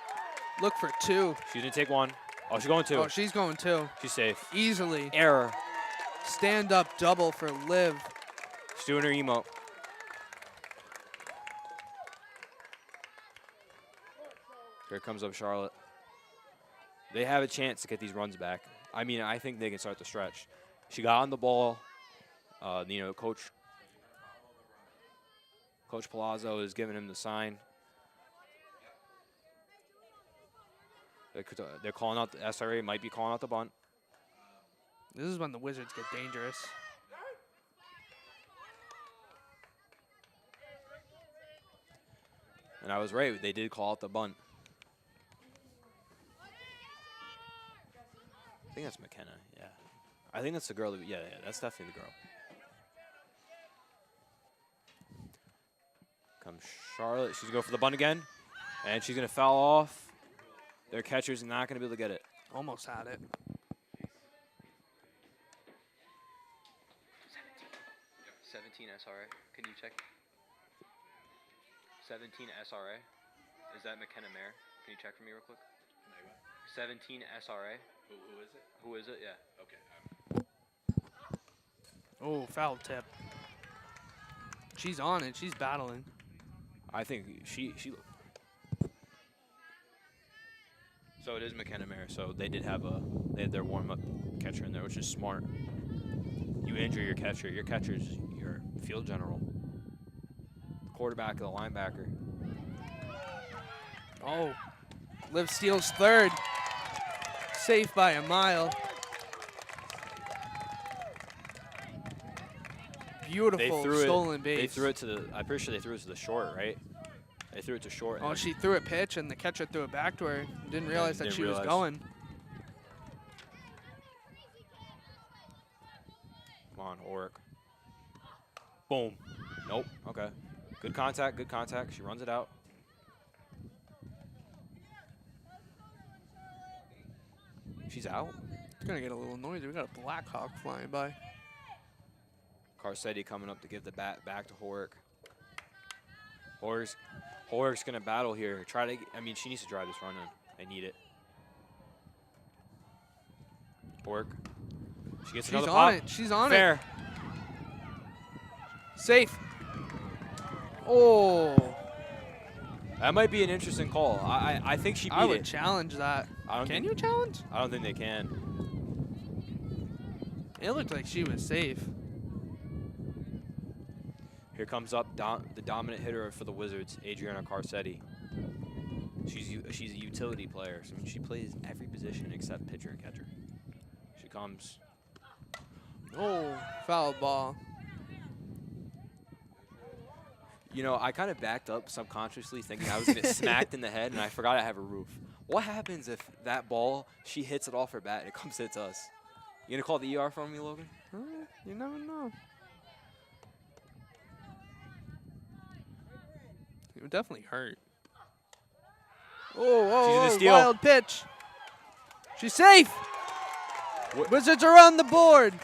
Look for 2. She didn't take 1. Oh, she's going 2. Oh, she's going 2. She's safe. Easily. Error. Stand-up double for Liv. She's doing her emote. Here comes up Charlotte. They have a chance to get these runs back. I mean, I think they can start the stretch. She got on the ball. Coach Palazzo is giving him the sign. They're calling out the SRA, might be calling out the bunt. This is when the Wizards get dangerous. And I was right. They did call out the bunt. I think that's McKenna, yeah. I think that's the girl. Yeah, that's definitely the girl. Comes Charlotte. She's going to go for the bunt again. And she's going to foul off. Their catcher's not going to be able to get it. Almost had it. 17 SRA. Can you check? 17 SRA. Is that McKenna Mayer? Can you check for me real quick? 17 SRA. Who is it? Who is it? Yeah. Okay. Oh, foul tip. She's on it. She's battling. I think she. So it is McKenna Mayer. So they did have they had their warm up catcher in there, which is smart. You injure your catcher. Your catcher's your field general. Quarterback, the linebacker. Oh, Liv steals third. Safe by a mile. Beautiful stolen base. They threw it to the. I'm pretty sure they threw it to the short, right? They threw it to short. Oh, she threw a pitch and the catcher threw it back to her. Didn't realize that she was going. Come on, Oric. Boom. Nope. Okay. Good contact. Good contact. She runs it out. She's out. It's gonna get a little noisy. We got a Blackhawk flying by. Carcetti coming up to give the bat back to Horick. Horick's gonna battle here. I mean, she needs to drive this run in. They need it. Horick. She gets another pop. She's on Fair. it. Safe. Oh. That might be an interesting call. I think she beat it. I would challenge that. Can you challenge? I don't think they can. It looked like she was safe. Here comes up the dominant hitter for the Wizards, Adriana Carcetti. She's a utility player. So, I mean, she plays every position except pitcher and catcher. She comes. Oh, foul ball. You know, I kind of backed up subconsciously thinking I was going to get smacked in the head, and I forgot I have a roof. What happens if that ball, she hits it off her bat and it comes hits us? You going to call the ER for me, Logan? You never know. It would definitely hurt. Oh, steal. Wild pitch. She's safe. Wizards are on the board.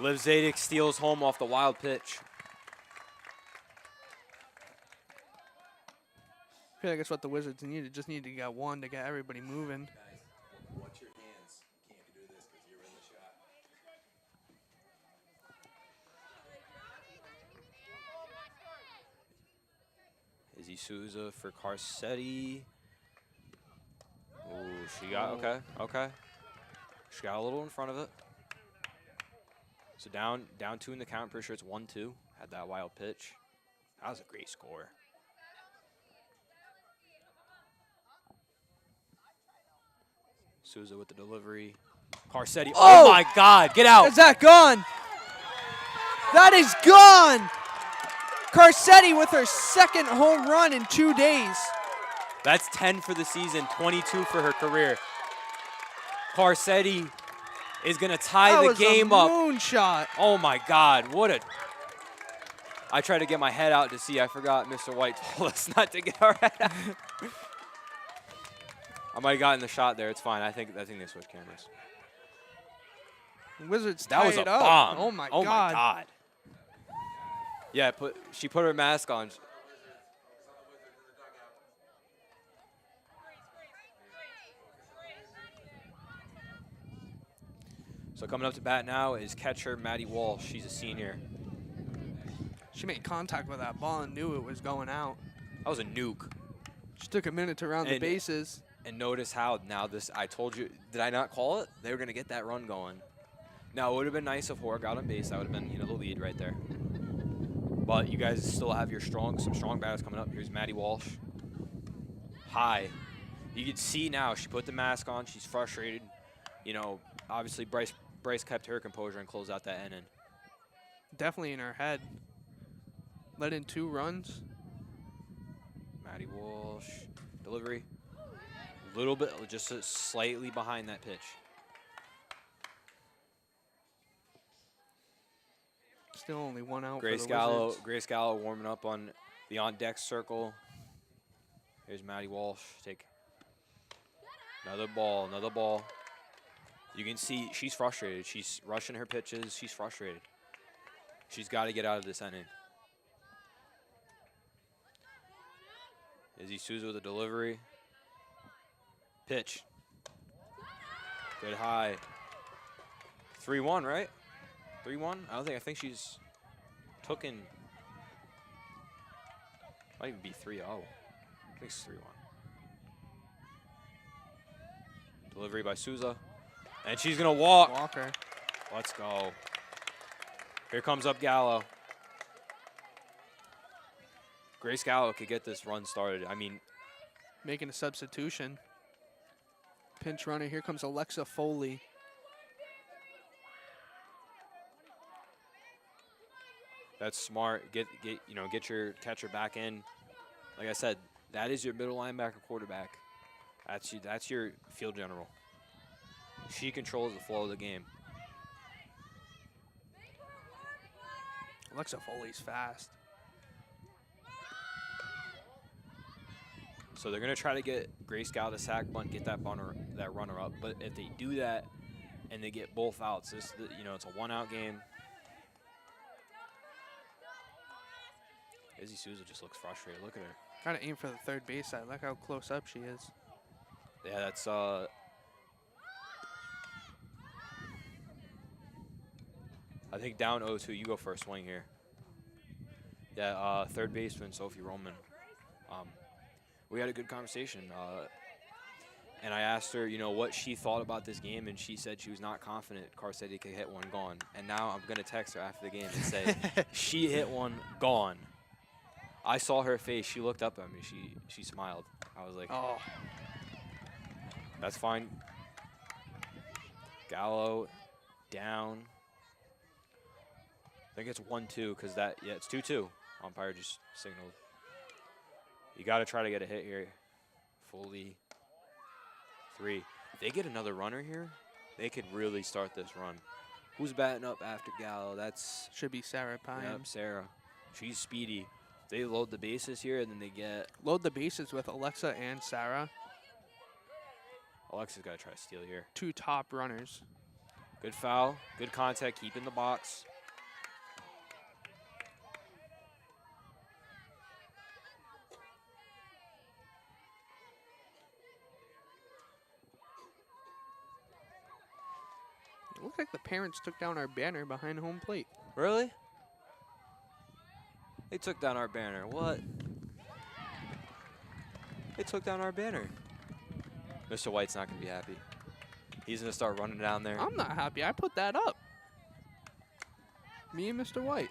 Liv Zadig steals home off the wild pitch. I feel like that's what the Wizards needed. Just need to get one to get everybody moving. Guys, watch your hands. You can't do this because you're in the shot. Izzy Souza for Carcetti. Oh, she got, okay. She got a little in front of it. So down 2 in the count. Pretty sure it's 1-2. Had that wild pitch. That was a great score. Souza with the delivery. Carcetti. Oh my God! Get out! Is that gone? That is gone. Carcetti with her second home run in 2 days. That's 10 for the season. 22 for her career. Carcetti is going to tie the game up. Moonshot. Oh my God, what a... I tried to get my head out to see. I forgot Mr. White told us not to get our head out. I might have gotten the shot there. It's fine. I think they switched cameras. Wizards That was a tie it up. bomb. Oh my Oh God. my God. Yeah, she put her mask on. So coming up to bat now is catcher Maddie Walsh. She's a senior. She made contact with that ball and knew it was going out. That was a nuke. She took a minute to round the bases. And notice how now this, I told you, did I not call it? They were going to get that run going. Now, it would have been nice if Hor got on base. That would have been, the lead right there. But you guys still have some strong batters coming up. Here's Maddie Walsh. High. You can see now she put the mask on. She's frustrated. Obviously Bryce kept her composure and closed out that inning. Definitely in her head. Let in 2 runs. Maddie Walsh, delivery. A little bit, just slightly behind that pitch. Still only 1 out Grace for the Gallo, Wizards. Grace Gallo warming up on the on-deck circle. Here's Maddie Walsh. Take another ball, another ball. You can see she's frustrated. She's rushing her pitches. She's frustrated. She's got to get out of this inning. Izzy Souza with a delivery. Pitch. Good high. 3-1, right? 3-1? I think she's taken. Might even be 3-0. I think it's 3-1. Delivery by Souza. And she's going to walk. Walker. Let's go. Here comes up Gallo. Grace Gallo could get this run started. I mean, Making a substitution. Pinch runner. Here comes Alexa Foley. that's smart. Get your catcher back in. Like I said, that is your middle linebacker quarterback. That's your field general. She controls the flow of the game. Alexa Foley's fast. So they're gonna try to get Grace Gallo to sack bunt, get that runner up. But if they do that and they get both outs, it's a 1-out game. Izzy Souza just looks frustrated. Look at her. Trying to aim for the third base side. Look how close up she is. Yeah, that's I think down 0-2. You go first swing here. Yeah, third baseman Sophie Roman. We had a good conversation, and I asked her, what she thought about this game, and she said she was not confident Carcetti could hit one gone. And now I'm gonna text her after the game and say she hit one gone. I saw her face. She looked up at me. She smiled. I was like, Oh, that's fine. Gallo down. I think it's 1-2 because it's 2-2. Umpire just signaled. You got to try to get a hit here. Fully 3. If they get another runner here, they could really start this run. Who's batting up after Gallo? That's should be Sarah Pine. Yep, Sarah. She's speedy. They load the bases here, and then they get Load the bases with Alexa and Sarah. Alexa's got to try to steal here. 2 top runners. Good foul. Good contact. Keep in the box. It looks like the parents took down our banner behind home plate. Really? They took down our banner. What? They took down our banner. Mr. White's not going to be happy. He's going to start running down there. I'm not happy. I put that up. Me and Mr. White.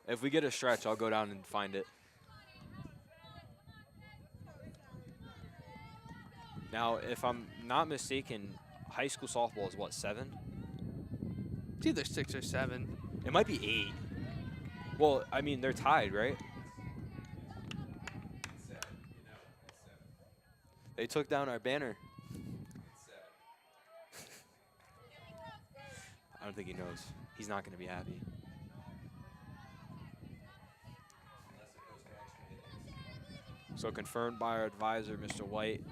If we get a stretch, I'll go down and find it. Now, if I'm not mistaken, high school softball is what, 7? It's either 6 or 7. It might be 8. Well, I mean, they're tied, right? They took down our banner. I don't think he knows. He's not going to be happy. So confirmed by our advisor, Mr. White.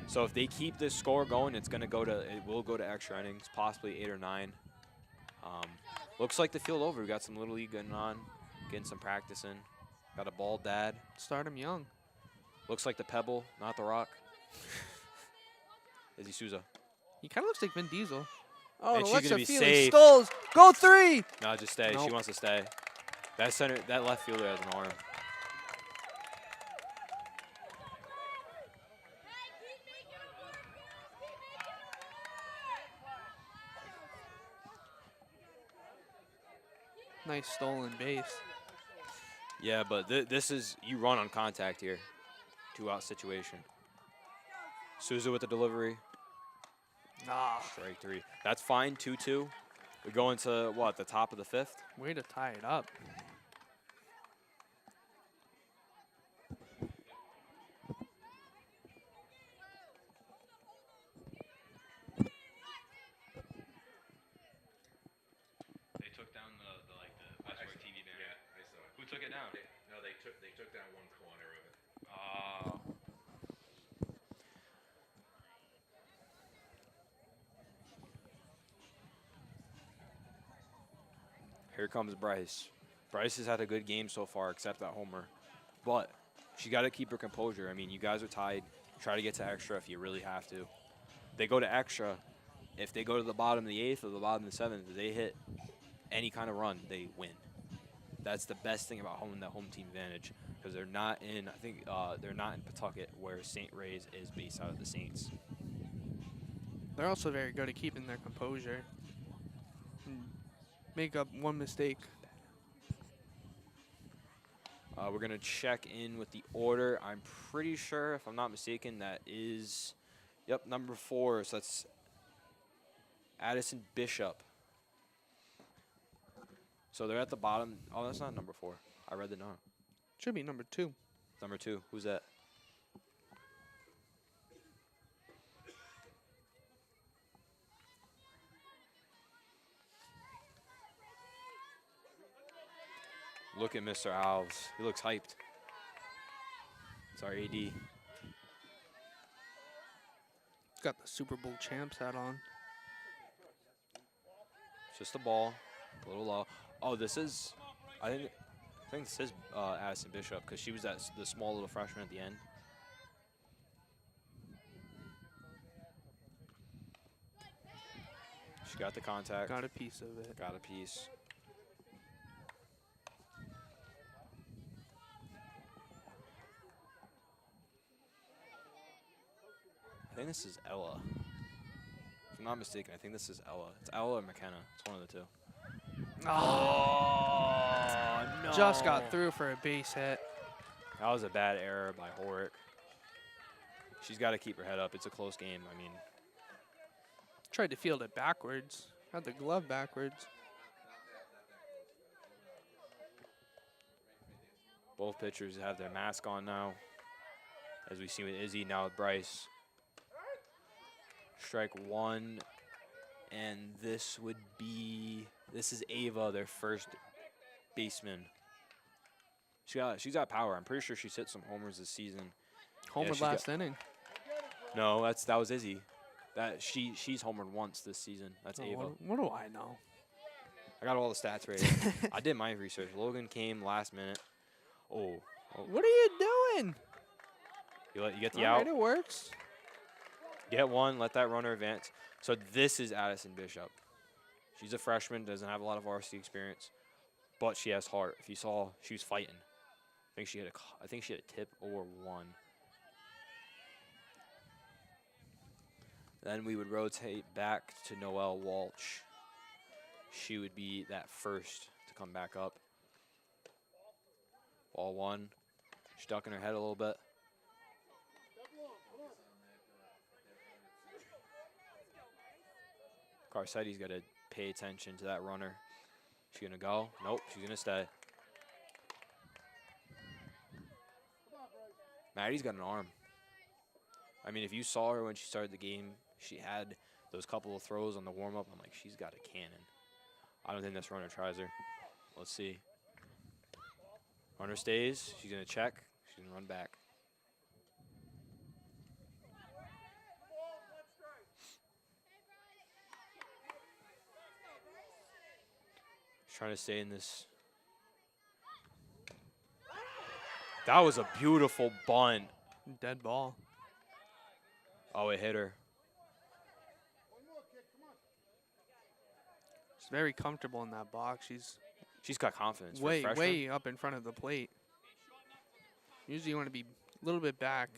So if they keep this score going, it will go to extra innings, possibly 8 or 9. Looks like the field over. We got some Little League going on, getting some practice in. Got a bald dad. Start him young. Looks like the Pebble, not the Rock. Izzy Souza. He kind of looks like Vin Diesel. Oh, And she's Alexa gonna be Feely safe. skulls. Go 3. No, just stay. Nope. She wants to stay. That left fielder has an arm. Nice stolen base. Yeah, but this is, you run on contact here. 2-out situation. Souza with the delivery. Ah, Strike 3. That's fine, 2-2. We go into, what, the top of the 5th? way to tie it up. it down? No, they took down one corner of it. Oh. Here comes Bryce. Bryce has had a good game so far, except that homer. But she got to keep her composure. I mean, you guys are tied. Try to get to extra if you really have to. They go to extra. If they go to the bottom of the 8th or the bottom of the 7th, if they hit any kind of run, they win. That's the best thing about home team advantage, because they're not in. I think they're not in Pawtucket, where St. Ray's is based out of the Saints. They're also very good at keeping their composure. Make up one mistake. We're going to check in with the order. I'm pretty sure, if I'm not mistaken, that is, yep, number 4. So that's Addison Bishop. So they're at the bottom. Oh, that's not number 4. I read it wrong. Should be number 2. Number 2. Who's that? Look at Mr. Alves. He looks hyped. It's our AD. He's got the Super Bowl champs hat on. Just a ball. A little low. Oh, this is, I think this is Addison Bishop, because she was the small little freshman at the end. She got the contact. Got a piece of it. Got a piece. I think this is Ella. If I'm not mistaken, I think this is Ella. It's Ella or McKenna. It's one of the two. Oh, no. Just got through for a base hit. That was a bad error by Horick. She's got to keep her head up. It's a close game. I mean, Tried to field it backwards. Had the glove backwards. both pitchers have their mask on now. As we see with Izzy, now with Bryce. Strike one. And this is Ava, their first baseman. She's got power. I'm pretty sure she's hit some homers this season. Homered last inning. No, that was Izzy. She's homered once this season. That's Ava. What do I know? I got all the stats right. I did my research. Logan came last minute. Oh. What are you doing? You get the All out. right, it works. Get one. Let that runner advance. So this is Addison Bishop. She's a freshman. Doesn't have a lot of varsity experience, but she has heart. If you saw, she was fighting. I think she had a tip or one. Then we would rotate back to Noelle Walsh. She would be that first to come back up. Ball one. She's ducking her head a little bit. Carcetti's got to pay attention to that runner. She's going to go. Nope, she's going to stay. Maddie's got an arm. I mean, if you saw her when she started the game, she had those couple of throws on the warm-up. I'm like, she's got a cannon. I don't think this runner tries her. Let's see. Runner stays. She's going to check. She's going to run back. She's trying to stay in this. That was a beautiful bunt. Dead ball. Oh, it hit her. She's very comfortable in that box. She's got confidence. Way up in front of the plate. Usually you want to be a little bit back.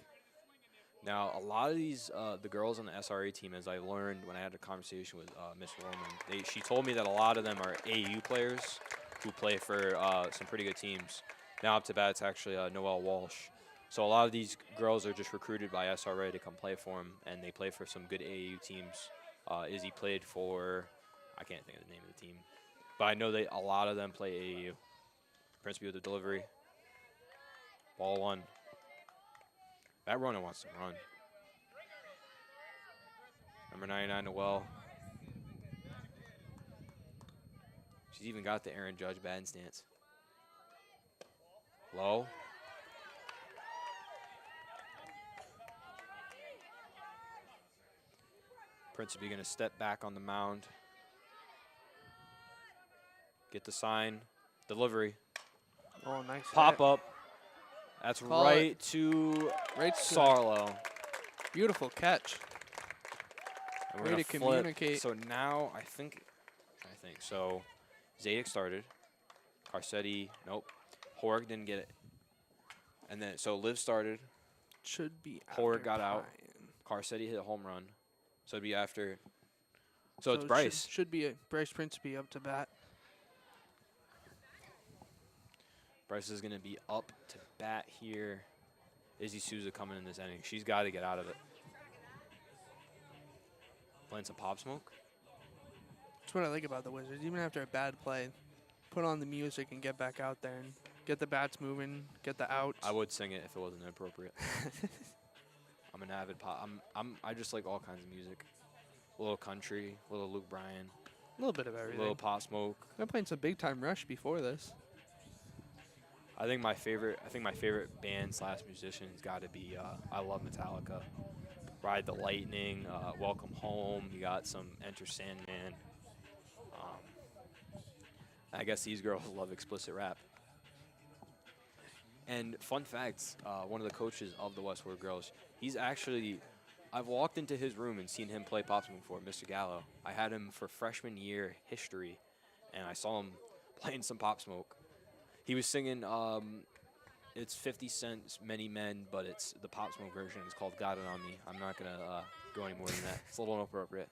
Now, a lot of these, the girls on the SRA team, as I learned when I had a conversation with Miss Roman, she told me that a lot of them are AU players who play for some pretty good teams. Now up to bat, it's actually Noelle Walsh. So a lot of these girls are just recruited by SRA to come play for them, and they play for some good AAU teams. Izzy played for, I can't think of the name of the team, but I know a lot of them play AAU. Principe with the delivery. Ball one. That runner wants to run. Number 99, Noelle. She's even got the Aaron Judge batting stance. Low. Principe going to step back on the mound. Get the sign. Delivery. Oh, nice. Pop hit. up. That's Call right to Right to- Sarlo. Beautiful catch. And Way we're to gonna flip. communicate. So now I think so. Zadik started. Carcetti, nope. Horg didn't get it. And then so Liv started. Should be Horg after got out. Pine. Carcetti hit a home run. So it'd be after. So it's it Bryce. Should be Bryce Principe up to bat. Bryce is going to be up to bat here. Izzy Souza coming in this inning. She's got to get out of it. Playing some Pop Smoke. That's what I like about the Wizards. Even after a bad play, put on the music and get back out there and get the bats moving, get the outs. I would sing it if it wasn't inappropriate. I'm an avid pop. I just like all kinds of music. A little country, a little Luke Bryan, A little bit of a everything. little Pop Smoke. They're playing some big time Rush before this. I think my favorite band / musician's got to be I love Metallica. Ride the Lightning, Welcome Home. You got some Enter Sandman. I guess these girls love explicit rap. And fun facts, one of the coaches of the Westward girls, he's actually, I've walked into his room and seen him play Pop Smoke before, Mr. Gallo. I had him for freshman year history, and I saw him playing some Pop Smoke. He was singing, it's 50 Cent's Many Men, but it's the Pop Smoke version. It's called Got It On Me. I'm not going to go any more than that. It's a little inappropriate.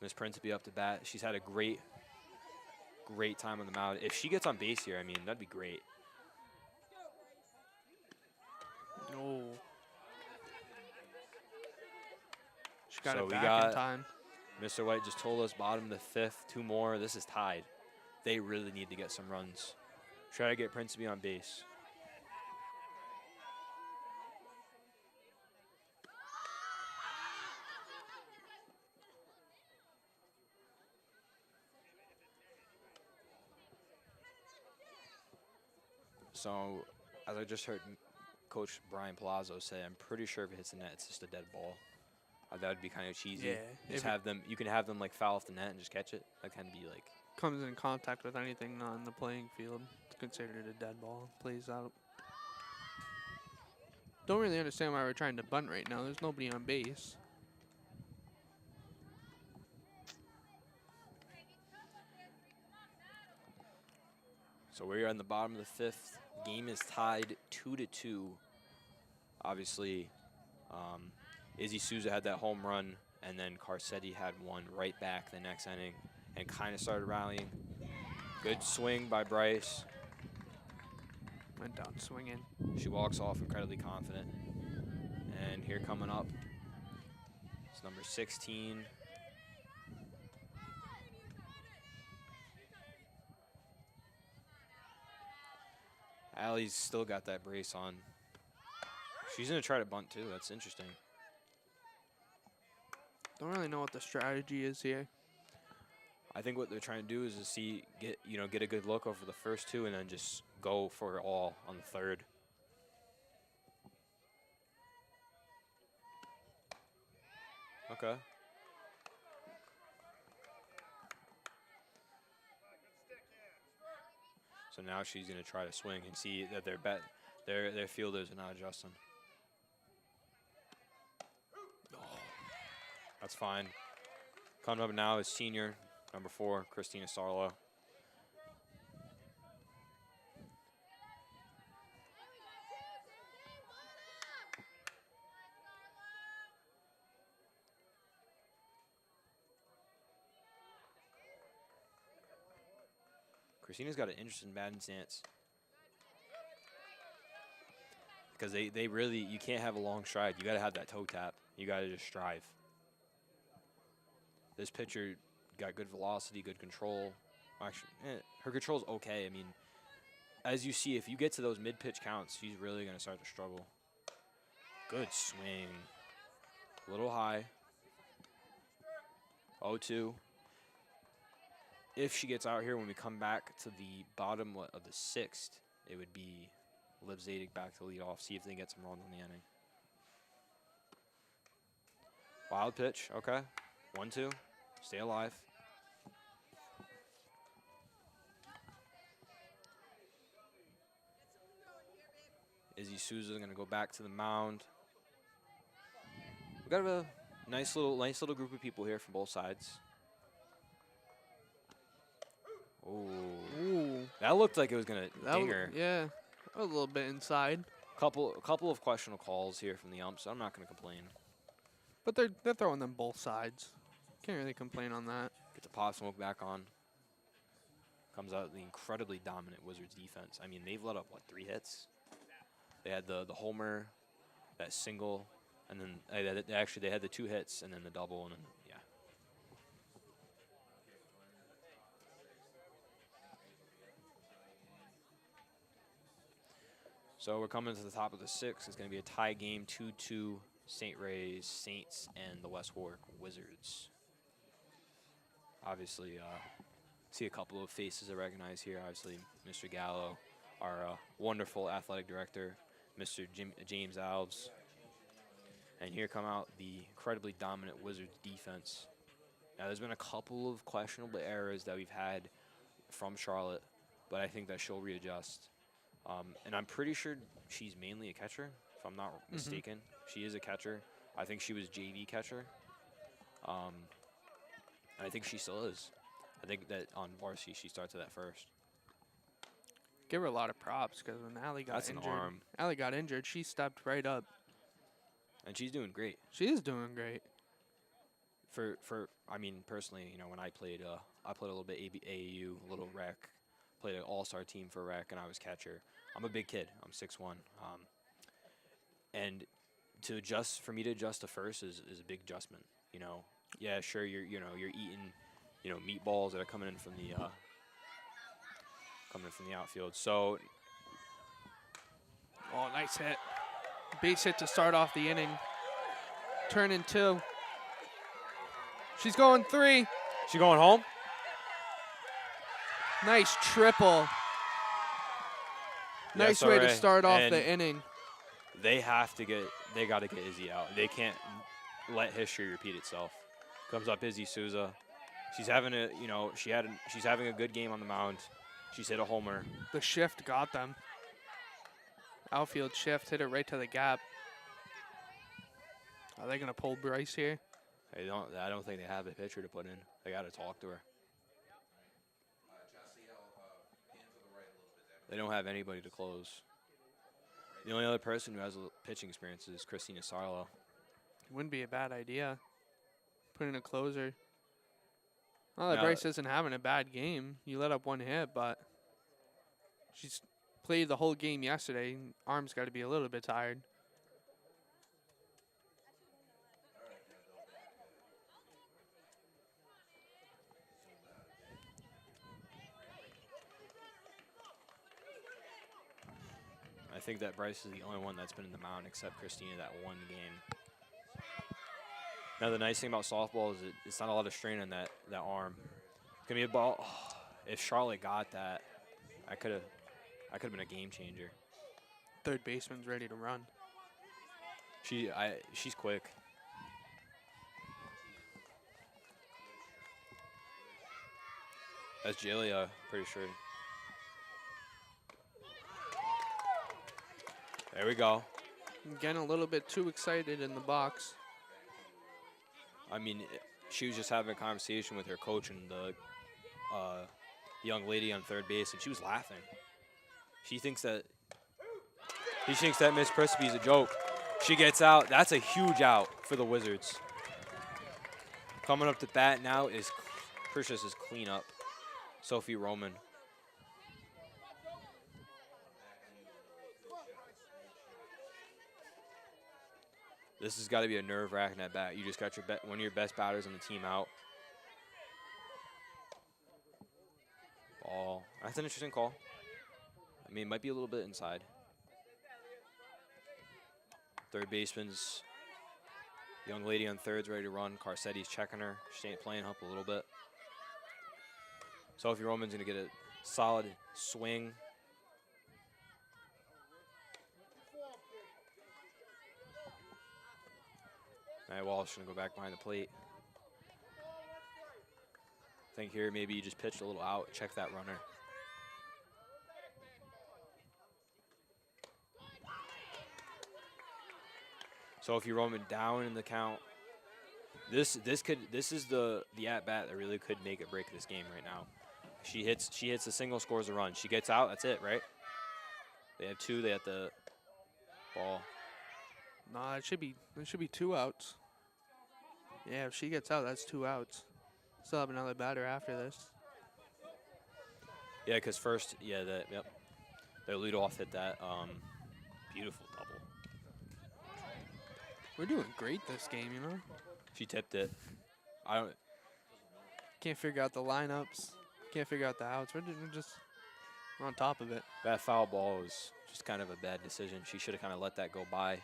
Miss Principe up to bat. She's had a great time on the mound. If she gets on base here, I mean, that'd be great. No. She got So it we back got in time. Mr. White just told us bottom of the fifth, 2 more. This is tied. They really need to get some runs. Try to get Principe on base. So, as I just heard Coach Brian Palazzo say, I'm pretty sure if it hits the net, it's just a dead ball. That would be kind of cheesy. Yeah, Just if have them. You can have them like foul off the net and just catch it. That kind of be like. Comes in contact with anything on the playing field. It's considered a dead ball. Plays out. Don't really understand why we're trying to bunt right now. There's nobody on base. So we're in the bottom of the fifth. Game is tied 2-2. Obviously, Izzy Souza had that home run, and then Carcetti had one right back the next inning and kind of started rallying. Good swing by Bryce. Went down swinging. She walks off incredibly confident. And here coming up is number 16. Allie's still got that brace on. She's going to try to bunt too. That's interesting. Don't really know what the strategy is here. I think what they're trying to do is to get a good look over the first 2 and then just go for it all on the third. Okay. So now she's going to try to swing and see that their fielders are not adjusting. Oh, that's fine. Coming up now is senior, number 4, Christina Sarlo. Christina's got an interesting batting stance. Because they really, you can't have a long stride. You got to have that toe tap. You got to just strive. This pitcher got good velocity, good control. Actually, her control's okay. I mean, as you see, if you get to those mid-pitch counts, she's really going to start to struggle. Good swing. A little high. 0-2. if she gets out here when we come back to the bottom of the 6th, it would be Liv Zadig back to lead off, see if they get some runs in the inning. Wild pitch, okay. 1-2, stay alive. Izzy Souza going to go back to the mound. We got a nice little group of people here from both sides. Ooh. That looked like it was going to ding her. Yeah, a little bit inside. Couple of questionable calls here from the umps, so I'm not going to complain. But they're throwing them both sides. Can't really complain on that. Get the pop smoke back on. Comes out the incredibly dominant Wizards defense. I mean, they've let up, what, 3 hits? They had the homer, that single, and then they had the 2 hits and then the double, and then, yeah. So we're coming to the top of the 6th. It's going to be a tie game, 2-2, St. Ray's Saints and the West Warwick Wizards. Obviously, see a couple of faces I recognize here. Obviously, Mr. Gallo, our wonderful athletic director, Mr. James Alves. And here come out the incredibly dominant Wizards defense. Now, there's been a couple of questionable errors that we've had from Charlotte, but I think that she'll readjust. And I'm pretty sure she's mainly a catcher, if I'm not mistaken. She is a catcher. I think she was JV catcher. And I think she still is. I think that on varsity she starts at that first. Give her a lot of props because when Allie got That's injured, an arm. Allie got injured, she stepped right up. And she's doing great. She is doing great. I mean, personally, you know, when I played a little bit AAU, a little rec, played an all-star team for rec, and I was catcher. I'm a big kid. I'm 6'1". And for me to adjust to first is a big adjustment. You know, yeah, sure, you're eating, meatballs that are coming in from the outfield. So, Oh, nice hit. Base hit to start off the inning. Turn in 2. She's going 3. she going home? Nice triple. Nice way to SRA. start off And the inning. They got to get Izzy out. They can't let history repeat itself. Comes up Izzy Souza. She's having she's having a good game on the mound. She's hit a homer. The shift got them. Outfield shift, hit it right to the gap. Are they going to pull Bryce here? I don't think they have a pitcher to put in. They got to talk to her. They don't have anybody to close. The only other person who has pitching experience is Christina Sarlo. Wouldn't be a bad idea. Put in a closer. Well, that No. Bryce isn't having a bad game. You let up 1 hit, but she's played the whole game yesterday. Arm's got to be a little bit tired. I think that Bryce is the only one that's been in the mound except Christina that one game. Now, the nice thing about softball is it's not a lot of strain on that arm. It's going to be a ball. Oh, if Charlotte got that, I could have been a game changer. Third baseman's ready to run. She's quick. That's Jalia, pretty sure. There we go. Getting a little bit too excited in the box. I mean, she was just having a conversation with her coach and the young lady on third base, and she was laughing. She thinks that Miss Crispy's a joke. She gets out. That's a huge out for the Wizards. Coming up to bat now is Precious' cleanup, Sophie Roman. This has got to be a nerve-wracking at bat. You just got one of your best batters on the team out. Ball. That's an interesting call. I mean, it might be a little bit inside. Third baseman's young lady on third's ready to run. Carcetti's checking her. She ain't playing up a little bit. Sophie Roman's going to get a solid swing. Nia Walsh going to go back behind the plate. I think here maybe you just pitched a little out, check that runner. Sophie Roman down in the count. This is the at bat that really could make or break this game right now. She hits a single, scores a run. She gets out, that's it, right? They have two, they have the ball. Nah, it should be 2 outs. Yeah, if she gets out, that's 2 outs. Still have another batter after this. Yeah, because first, yeah, their leadoff hit that beautiful double. We're doing great this game, you know? She tipped it. Can't figure out the lineups. Can't figure out the outs. We're just on top of it. That foul ball was just kind of a bad decision. She should have kind of let that go by.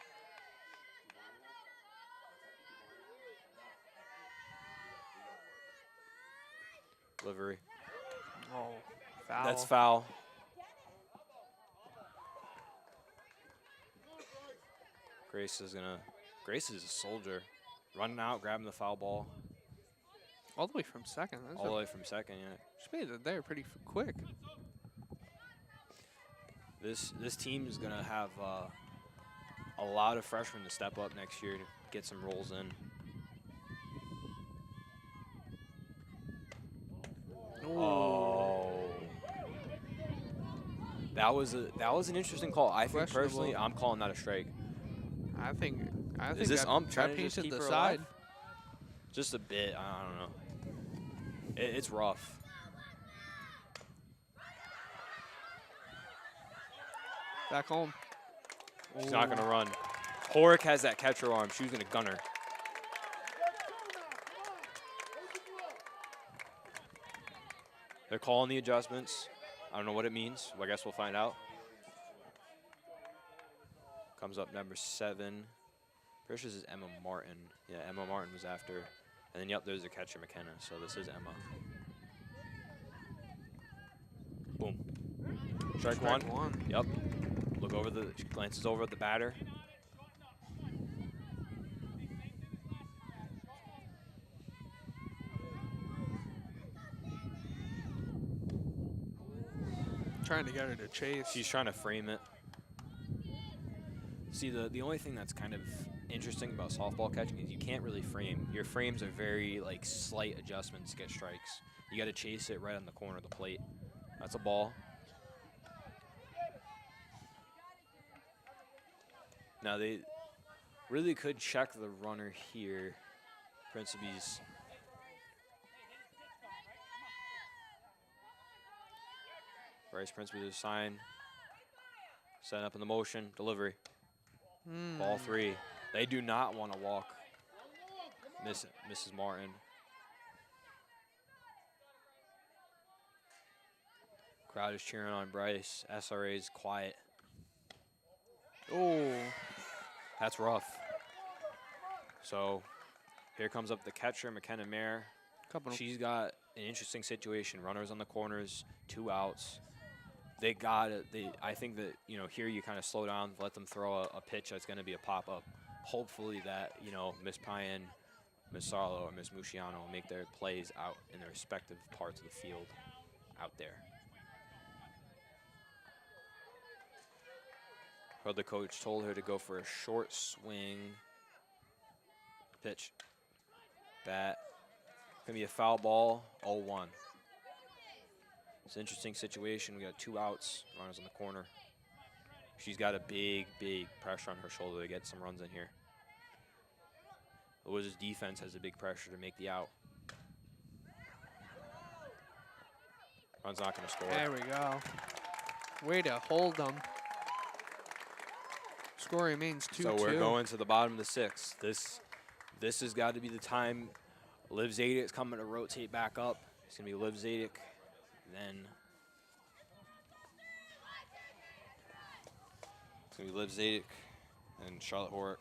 Delivery. Oh, foul. That's foul. Grace is a soldier. Running out, grabbing the foul ball. All the way from second. All the way from second, yeah. She made it there pretty quick. This team is gonna have a lot of freshmen to step up next year to get some roles in. Ooh. Oh, that was an interesting call. I think personally, I'm calling that a strike. I think is this ump trying to piece just at keep the her side. alive? Just a bit. I don't know. It's rough. Back home. She's not gonna run. Horick has that catcher arm. She was gonna gun her. They're calling the adjustments. I don't know what it means. Well, I guess we'll find out. Comes up number 7. Pretty sure this is Emma Martin. Yeah, Emma Martin was after. And then, yep, there's the catcher, McKenna. So this is Emma. Boom. Strike one. Yep. Look over she glances over at the batter. Trying to get her to chase. She's trying to frame it. See, the only thing that's kind of interesting about softball catching is you can't really frame. Your frames are very, like, slight adjustments to get strikes. You got to chase it right on the corner of the plate. That's a ball. Now, they really could check the runner here. Principe's. Bryce Principe to sign. Setting up in the motion. Delivery. Ball 3. They do not want to walk Mrs. Martin. Crowd is cheering on Bryce. SRA's quiet. Oh. That's rough. So here comes up the catcher, McKenna Mayer. She's got an interesting situation. Runners on the corners, 2 outs. They got it. I think that, you know, here you kind of slow down, let them throw a pitch that's going to be a pop-up. Hopefully that, you know, Miss Payan, Miss Sarlo, or Miss Musciano will make their plays out in their respective parts of the field out there. Heard the coach told her to go for a short swing. Pitch. Bat. Gonna be a foul ball, 0-1. It's an interesting situation. We got 2 outs, runners in the corner. She's got a big, big pressure on her shoulder to get some runs in here. The Wizards' defense has a big pressure to make the out. Run's not going to score. There we go. Way to hold them. Score remains 2-2. So we're going to the bottom of the 6th. This has got to be the time. Liv Zadik's coming to rotate back up. It's going to be Liv Zadik. Then it's going to be Liv Zadik, and Charlotte Horick,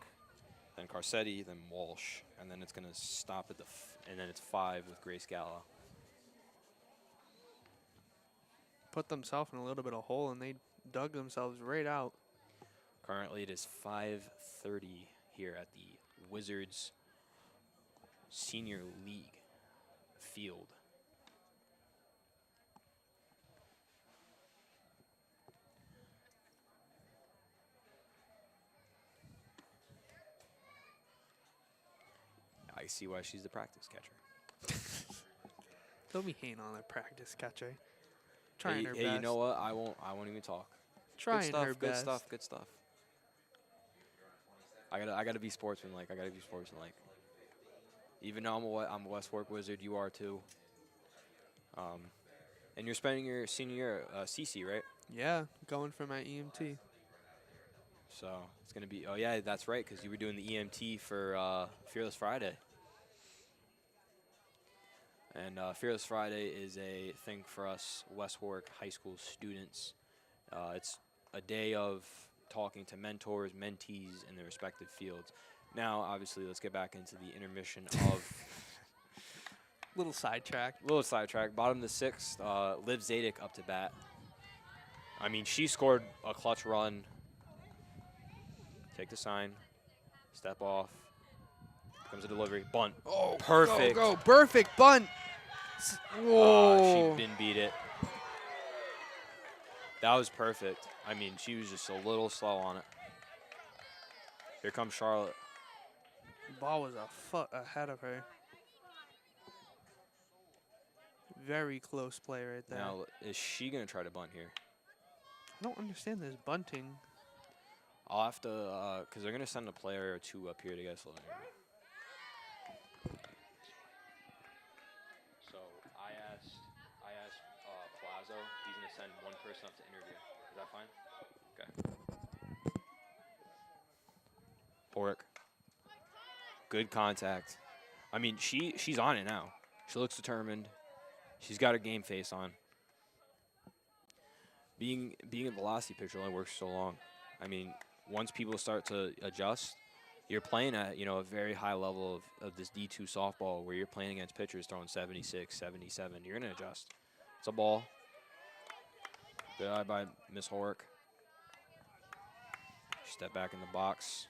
then Carcetti, then Walsh, and then it's going to stop at and then it's 5 with Grace Galla. put themselves in a little bit of hole, and they dug themselves right out. Currently, it is 5:30 here at the Wizards Senior League field. I see why she's the practice catcher. Don't be hating on a practice catcher. Trying her Hey, best. you know what? I won't even talk. Trying good stuff, her good best. stuff, good stuff. I gotta be sportsmanlike. I gotta be sportsmanlike. Even though I'm a West Fork Wizard, you are too. And you're spending your senior year CC, right? Yeah, going for my EMT. So it's gonna be. Oh yeah, that's right, because you were doing the EMT for Fearless Friday. And Fearless Friday is a thing for us West Warwick High School students. It's a day of talking to mentors, mentees in their respective fields. Now, obviously, let's get back into the intermission of Little sidetrack. little sidetrack. Bottom of the sixth, Liv Zadek up to bat. I mean, she scored a clutch run. Take the sign. Step off. Comes a delivery. Bunt. Oh, Perfect. Go, go. Perfect bunt. Whoa. She didn't beat it. That was perfect. I mean, she was just a little slow on it. Here comes Charlotte. Ball was a foot ahead of her. Very close play right there. Now, is she going to try to bunt here? I don't understand this bunting. I'll have to, because they're going to send a player or two up here to get us a little. So I asked Plazo, he's going to send one person up to interview. Is that fine? Okay. Pork. Good contact. I mean, she's on it now. She looks determined. She's got her game face on. Being a velocity pitcher only works so long. I mean, once people start to adjust, you're playing at, a very high level of this D2 softball where you're playing against pitchers throwing 76, 77. You're going to adjust. It's a ball. Good eye by Miss Horwick. Step back in the box.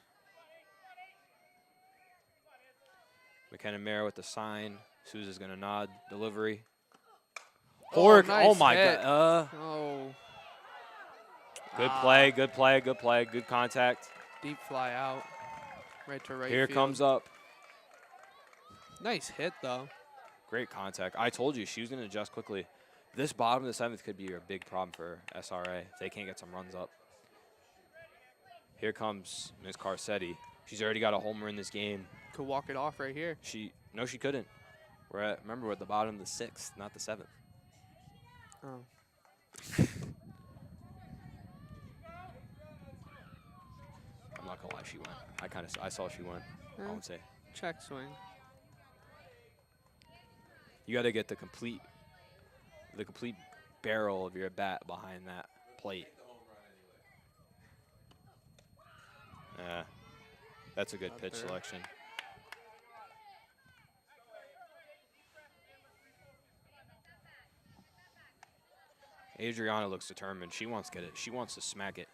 McKenna Mayer with the sign. Sousa's going to nod. Delivery. Horwick, nice oh my hit. God. Oh. Good play, good play, good play, good contact. Deep fly out. Right to right Here field. comes up. Nice hit, though. Great contact. I told you she was going to adjust quickly. This bottom of the seventh could be a big problem for SRA if they can't get some runs up. Here comes Ms. Carcetti. She's already got a homer in this game. Could walk it off right here. No, she couldn't. Remember, we're at the bottom of the sixth, not the seventh. Oh. I'm not gonna lie, she went. I saw she went. I would say Check swing. you got to get the complete barrel of your bat behind that plate. That's a good pitch selection. Adriana looks determined. She wants to get it. She wants to smack it.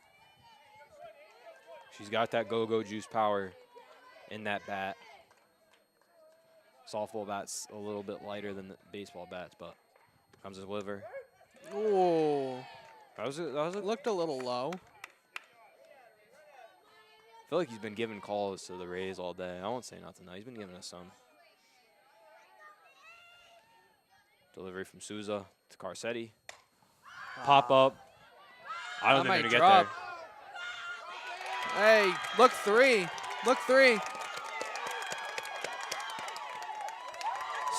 She's got that go-go juice power in that bat. Softball bat's a little bit lighter than the baseball bats, but comes his liver. Oh. That was it. Looked a little low. I feel like he's been giving calls to the Rays all day. I won't say nothing though. He's been giving us some. Delivery from Souza to Carcetti. Pop up. I don't think they're going to get there. Hey, look three. Look three.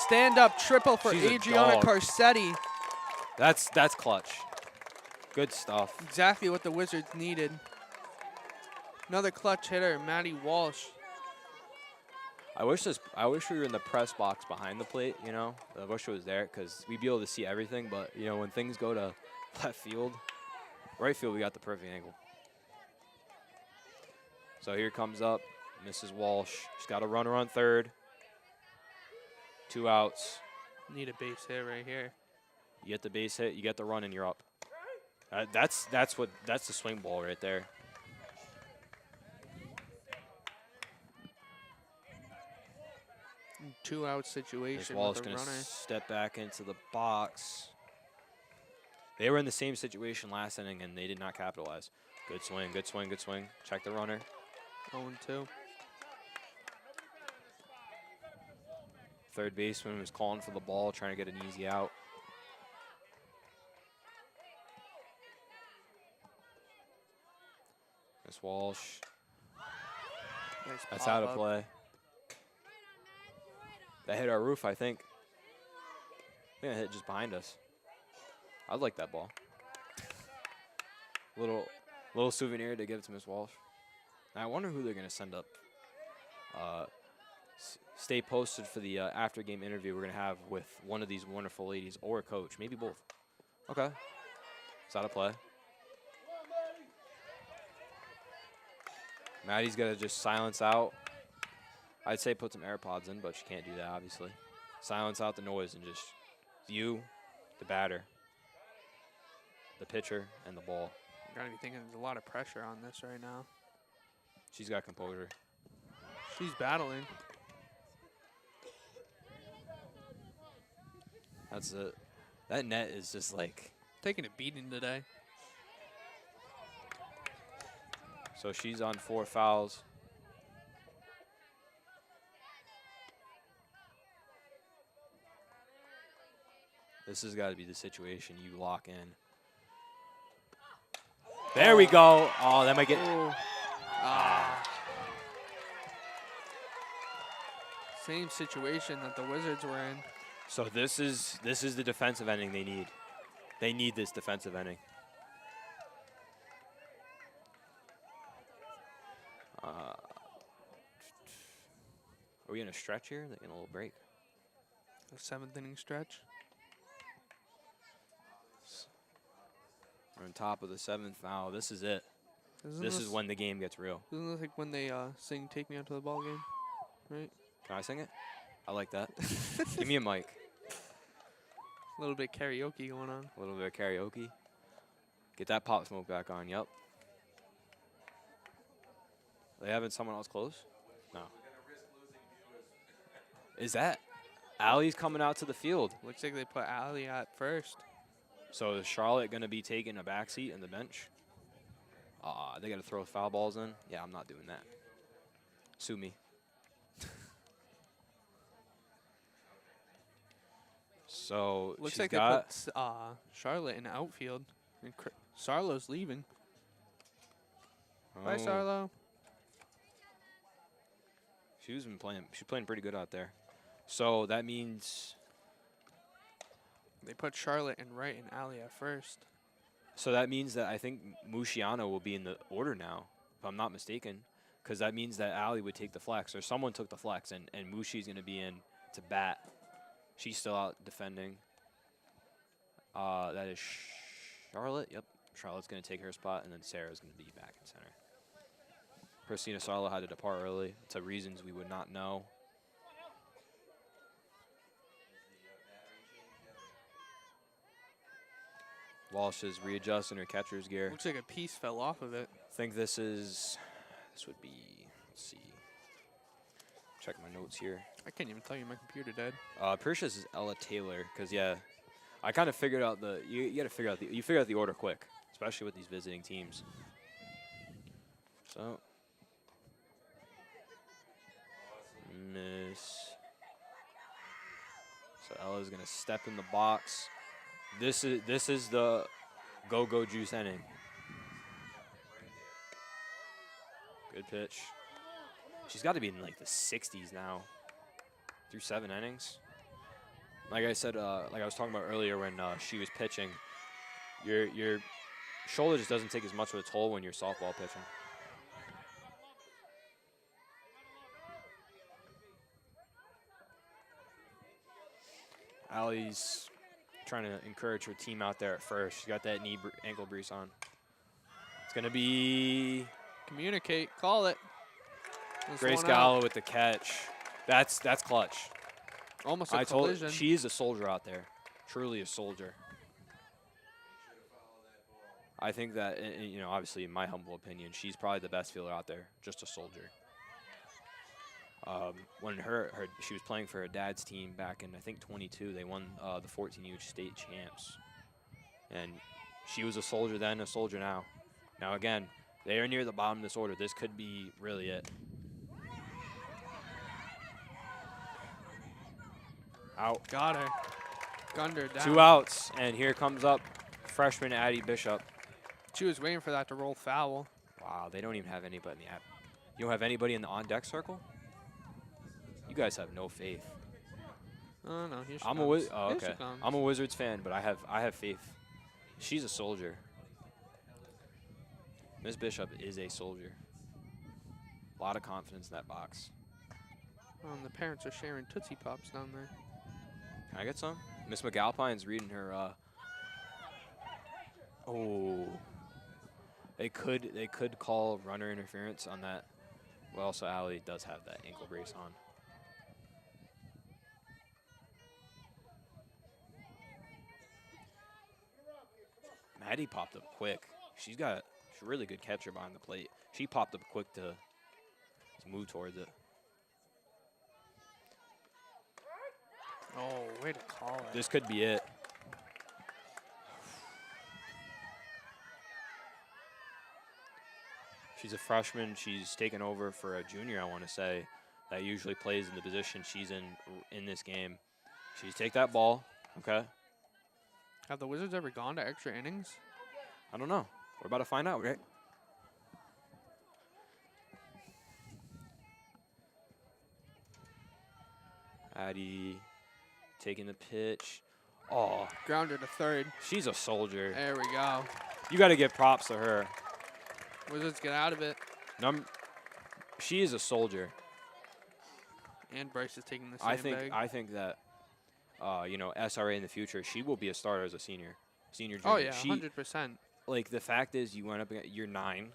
Stand up triple for She's a Adriana dog. Carcetti. That's clutch. Good stuff. Exactly what the Wizards needed. Another clutch hitter, Maddie Walsh. I wish we were in the press box behind the plate, I wish it was there because we'd be able to see everything, but, when things go to left field, right field, we got the perfect angle. So here comes up Mrs. Walsh. She's got a runner on third. 2 outs. Need a base hit right here. You get the base hit, you get the run, and you're up. That's the swing ball right there. 2-out This situation Walsh with a going to runner. step back into the box. They were in the same situation last inning, and they did not capitalize. Good swing, good swing, good swing. Check the runner. 0-2. Third baseman was calling for the ball, trying to get an easy out. Miss Walsh. Nice That's pop out of up. play. That hit our roof, I think. I think it hit just behind us. I'd like that ball. Little souvenir to give to Miss Walsh. Now, I wonder who they're going to send up. Stay posted for the after-game interview we're going to have with one of these wonderful ladies or a coach, maybe both. Okay. It's out of play. Maddie's got to just silence out. I'd say put some AirPods in, but she can't do that, obviously. Silence out the noise and just view the batter, the pitcher, and the ball. Got to be thinking there's a lot of pressure on this right now. She's got composure. She's battling. That's it. That net is just like... Taking a beating today. So she's on 4 fouls. This has got to be the situation you lock in. There we go. Oh, that might get... Same situation that the Wizards were in. So this is the defensive ending they need. They need this defensive ending. Are we in a stretch here? Like in a little break? The 7th inning stretch. We're on top of the 7th foul. This is it. Isn't This is when the game gets real. Isn't this like when they sing "Take Me Out to the Ball Game"? Right. Can I sing it? I like that. Give me a mic. A little bit karaoke going on. A little bit of karaoke. Get that Pop Smoke back on. Yep. Are they having someone else close? No. Is that Allie's coming out to the field? Looks like they put Allie at first. So is Charlotte going to be taking a back seat in the bench? They got to throw foul balls in? Yeah, I'm not doing that. Sue me. So Looks she's like got they put Charlotte in the outfield. And Sarlo's leaving. Bye, Sarlo. She's playing pretty good out there. So that means They put Charlotte and Wright and Allie at first. So that means that I think Musciano will be in the order now, if I'm not mistaken, because that means that Allie would take the flex, or someone took the flex, and Mushi's going to be in to bat. She's still out defending. That is Charlotte. Yep, Charlotte's going to take her spot, and then Sarah's going to be back in center. Christina Sarlo had to depart early. It's a reasons we would not know. Walsh is readjusting her catcher's gear. Looks like a piece fell off of it. I think this would be, let's see. Check my notes here. I can't even tell you my computer dead. Pretty sure this is Ella Taylor, because yeah, I kind of figured out you got to figure out the order quick, especially with these visiting teams. So miss. So Ella's gonna step in the box. This is the go juice inning. Good pitch. She's got to be in like the 60s now. Through 7 innings. Like I said, like I was talking about earlier when she was pitching, your shoulder just doesn't take as much of a toll when you're softball pitching. Allie's trying to encourage her team out there at first. She's got that ankle brace on. It's going to be Communicate. Call it. There's Grace one out. Gallo with the catch. That's clutch. Almost a I told collision. she's a soldier out there. Truly a soldier. I think that, obviously, in my humble opinion, she's probably the best fielder out there, just a soldier. When she was playing for her dad's team back in, I think, 22, they won the 14U state champs. And she was a soldier then, a soldier now. Now, again, they are near the bottom of this order. This could be really it. Out. Got her. Gunned her down. 2 outs, and here comes up freshman Addie Bishop. She was waiting for that to roll foul. Wow, they don't even have anybody in the app. You don't have anybody in the on-deck circle? You guys have no faith. Oh, no, here she I'm comes. a Here she okay. comes. I'm a Wizards fan, but I have faith. She's a soldier. Miss Bishop is a soldier. A lot of confidence in that box. And the parents are sharing Tootsie Pops down there. Can I get some? Miss McAlpine's reading her. Oh, they could call runner interference on that. Well, also Allie does have that ankle brace on. Maddie popped up quick. She's a really good catcher behind the plate. She popped up quick to move towards it. Oh, way to call it. This could be it. She's a freshman. She's taken over for a junior, I want to say, that usually plays in the position she's in this game. She's take that ball, okay? Have the Wizards ever gone to extra innings? I don't know. We're about to find out, right? Addie taking the pitch. Oh, Grounder to third. she's a soldier. There we go. You got to give props to her. Wizards get out of it. She is a soldier. And Bryce is taking the sandbag. I think that SRA in the future, she will be a starter as a senior junior. Oh, yeah, 100%. Like, the fact is, you went up, you're 9,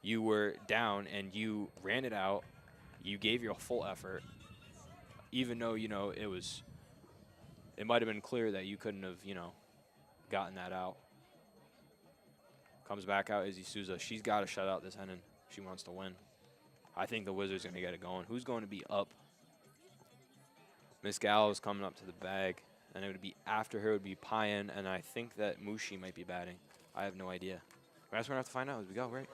you were down, and you ran it out. You gave your full effort, even though, it might have been clear that you couldn't have, gotten that out. Comes back out, Izzy Souza. She's got to shut out this inning. She wants to win. I think the Wizards are going to get it going. Who's going to be up? Miss Gallows coming up to the bag, and it would be after her would be Payan, and I think that Mushi might be batting. I have no idea. That's what we're going to have to find out as we go, right?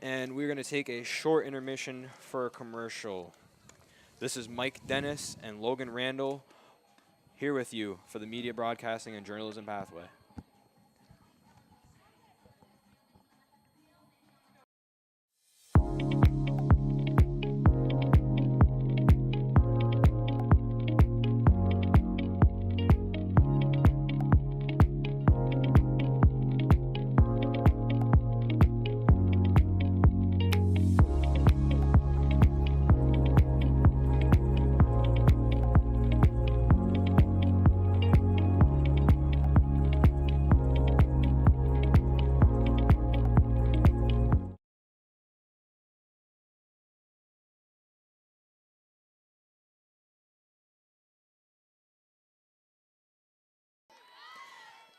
And we're going to take a short intermission for a commercial. This is Mike Dennis and Logan Randall here with you for the Media Broadcasting and Journalism Pathway.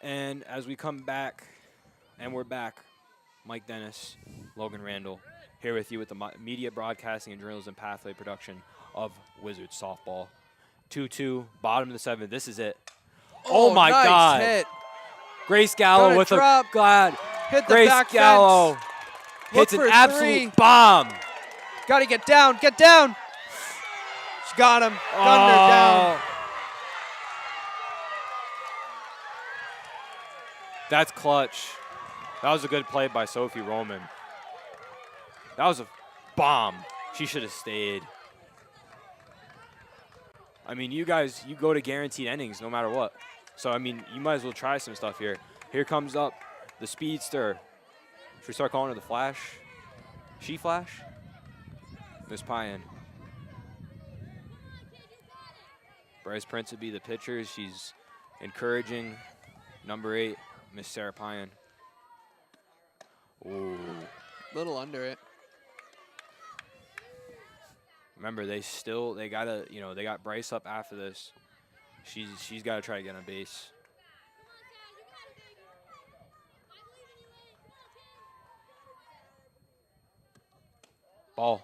And as we come back, and we're back, Mike Dennis, Logan Randall, here with you with the Media Broadcasting and Journalism Pathway production of Wizards Softball. 2-2, bottom of the 7th. This is it. Oh my nice God. Hit. Grace Gallo Gonna with drop. a glad. Hit the Grace back Gallo fence. hits Look an for absolute three. bomb. Got to get down. Get down. She got him. Gunned her down. That's clutch. That was a good play by Sophie Roman. That was a bomb. She should have stayed. I mean, you guys, you go to guaranteed innings no matter what. So, I mean, you might as well try some stuff here. Here comes up the speedster. Should we start calling her the Flash? She Flash? Miss Payan. Bryce Prince would be the pitcher. She's encouraging number 8. Miss Sarah Payan. Ooh. Little under it. Remember, they gotta, they got Bryce up after this. She's gotta try to get on base. Ball.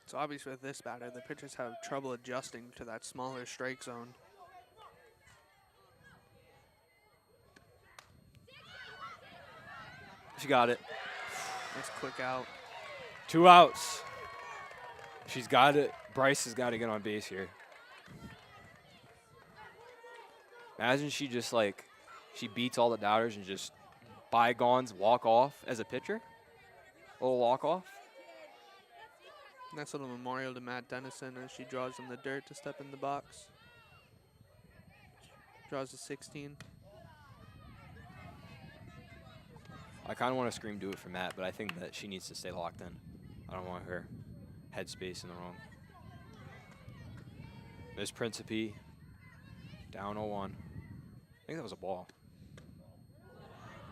It's obvious with this batter, the pitchers have trouble adjusting to that smaller strike zone. She got it. Nice quick out. 2 outs. She's got it. Bryce has got to get on base here. Imagine she just like, she beats all the doubters and just bygones walk off as a pitcher. A little walk off. Nice little memorial to Matt Dennison as she draws him the dirt to step in the box. Draws a 16. I kind of want to scream do it for Matt, but I think that she needs to stay locked in. I don't want her headspace in the wrong. Miss Principe, down 0-1. I think that was a ball.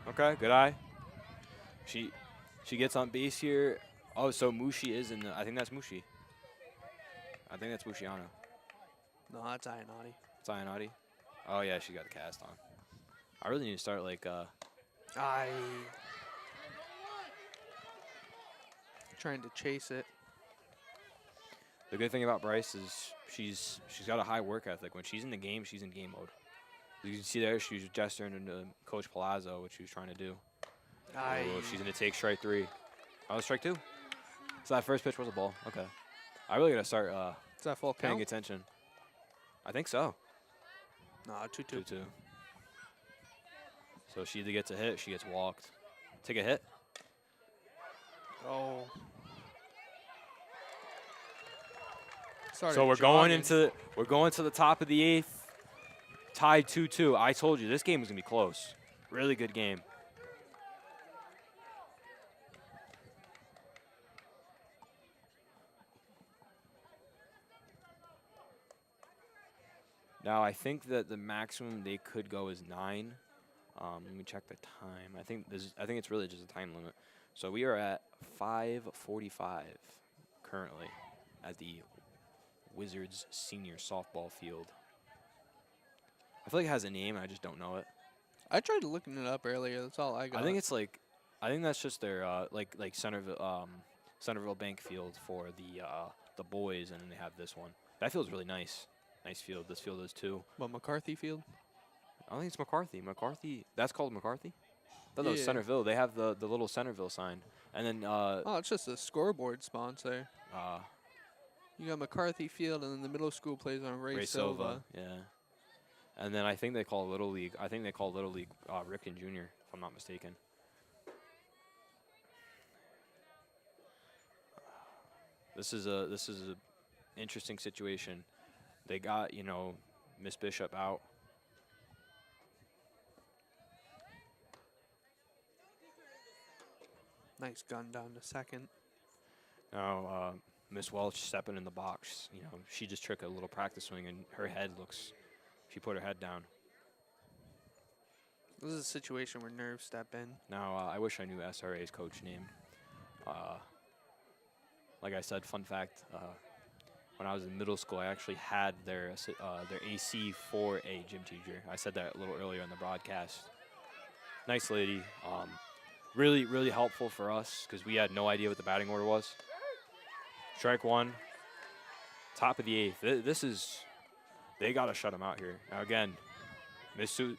Okay, good eye. She gets on base here. Oh, so Mushi is in the, I think that's Mushi. I think that's Mushiano. No, that's Ayanati. It's Ayanati. Oh yeah, she got the cast on. I really need to start like trying to chase it. the good thing about Bryce is she's got a high work ethic. When she's in the game, she's in game mode. You can see there she was gesturing into Coach Palazzo, what she was trying to do. Oh, she's gonna take strike 3. Oh, strike 2. So that first pitch was a ball. Okay. I really gotta start Is that full paying count? attention. I think so. No, 2-2. 2-2. So she either gets a hit, she gets walked. Take a hit. Oh. So we're going to the top of the 8th. Tied 2-2. I told you this game was gonna be close. Really good game. Now I think that the maximum they could go is 9. Let me check the time. I think it's really just a time limit. So we are at 5:45 currently at the Wizards Senior Softball Field. I feel like it has a name. I just don't know it. I tried looking it up earlier. That's all I got. I think it's like, I think that's just their like Centerville Bank Field for the boys, and then they have this one. That field's really nice. Nice field. This field is too. What, McCarthy Field? I don't think it's McCarthy. McCarthy. That's called McCarthy. I thought that was Yeah. Centerville. They have the little Centerville sign, and then Oh, it's just a scoreboard sponsor. You got McCarthy Field, and then the middle school plays on Ray Silva. Yeah. And then I think they call Little League. I think they call Little League Ripken Jr. If I'm not mistaken. This is a interesting situation. They got, you know, Miss Bishop out. Nice gun down to second. Now Miss Welch stepping in the box. You know, she just took a little practice swing, and her head looks. She put her head down. This is a situation where nerves step in. Now I wish I knew SRA's coach name. Like I said, fun fact. When I was in middle school, I actually had their AC for a gym teacher. I said that a little earlier in the broadcast. Nice lady. Really, really helpful for us because we had no idea what the batting order was. Strike 1. Top of the 8th. They got to shut him out here. Now again, Miss Su.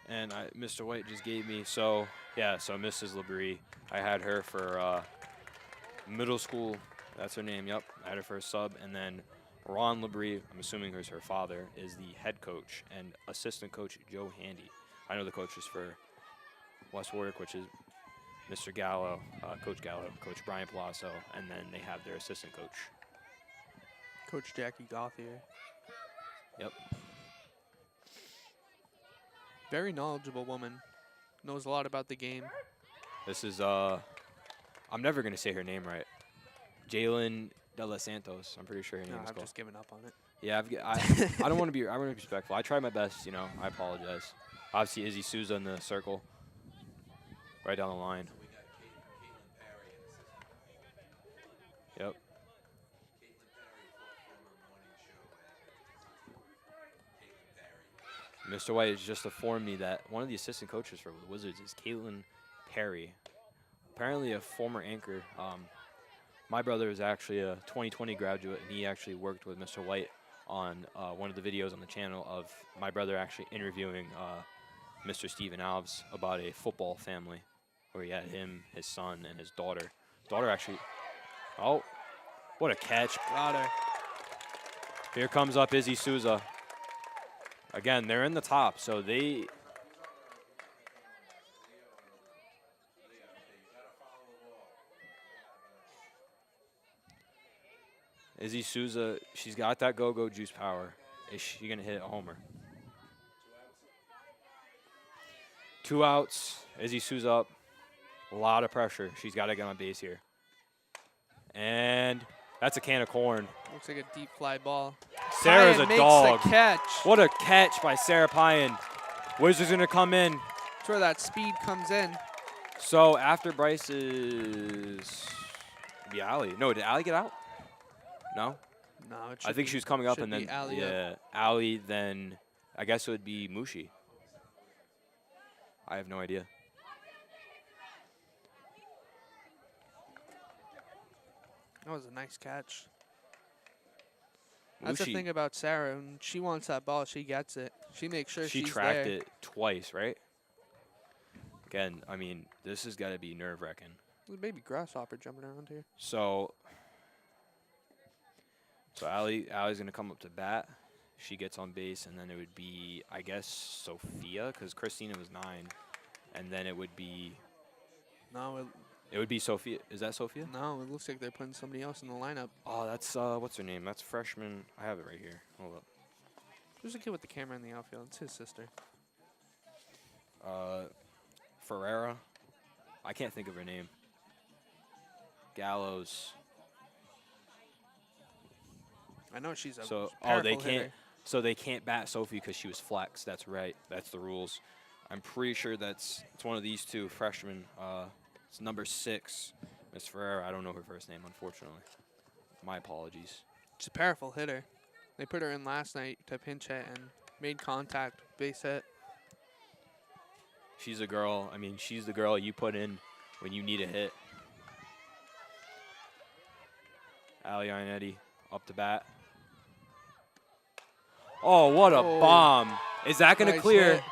And Mr. White just gave me, so Mrs. Labrie, I had her for middle school. That's her name, yep. I had her for a sub. And then Ron Labrie, I'm assuming who's her father, is the head coach, and assistant coach Joe Handy. I know the coaches for West Warwick, which is Mr. Gallo, Coach Gallo, Coach Brian Palazzo, and then they have their assistant coach. Coach Jackie Gauthier. Yep. Very knowledgeable woman. Knows a lot about the game. This is, I'm never going to say her name right. Jalen De Los Santos. I'm pretty sure her name is I've called. just given up on it. Yeah, I don't want to be. I want to be respectful. I tried my best. You know, I apologize. Obviously, Izzy Souza in the circle, right down the line. We got Caitlin Perry, an assistant. Yep. Caitlin Perry, former morning show Mr. White has just informed me that one of the assistant coaches for the Wizards is Caitlin Perry, apparently a former anchor. My brother is actually a 2020 graduate, and he actually worked with Mr. White on one of the videos on the channel of my brother actually interviewing Mr. Steven Alves about a football family where he had him, his son, and his daughter. Daughter actually, oh, what a catch. Got her. Here comes up Izzy Souza. Again, they're in the top, so they... Izzy Souza, she's got that go-go juice power. Is she going to hit a homer? 2 outs. Izzy Souza up. A lot of pressure. She's got to get on base here. And that's a can of corn. Looks like a deep fly ball. Sarah's Pyan a makes dog. the catch. What a catch by Sarah Pyan. Wizards going to come in. That's where that speed comes in. So after Bryce is be Allie. No, did Allie get out? No? No, it I should think be- she was coming up should and then be Allie up. yeah, Allie, then I guess it would be Mushi. I have no idea. That was a nice catch. That's the Mushi, thing about Sarah. When she wants that ball, she gets it. She makes sure she she's tracked there. it twice, right? Again, I mean, this has got to be nerve-wracking. There's a baby grasshopper jumping around here. So Allie's going to come up to bat. She gets on base, and then it would be, I guess, Sophia, because Christina was 9. And then it would be, No, it would be Sophia. Is that Sophia? no, it looks like they're putting somebody else in the lineup. Oh, that's, what's her name? That's freshman. I have it right here. Hold up. Who's the kid with the camera in the outfield? It's his sister. Ferreira. I can't think of her name. Gallows. I know she's a So, they powerful can't. hitter. So they can't bat Sophie because she was flex. That's right. That's the rules. I'm pretty sure it's one of these two freshmen. It's number 6, Miss Ferreira. I don't know her first name, unfortunately. My apologies. She's a powerful hitter. They put her in last night to pinch hit and made contact, base hit. She's a girl. I mean, she's the girl you put in when you need a hit. Ali Ionetti up to bat. Oh, what a Oh. bomb. Is that going to Nice clear? hit.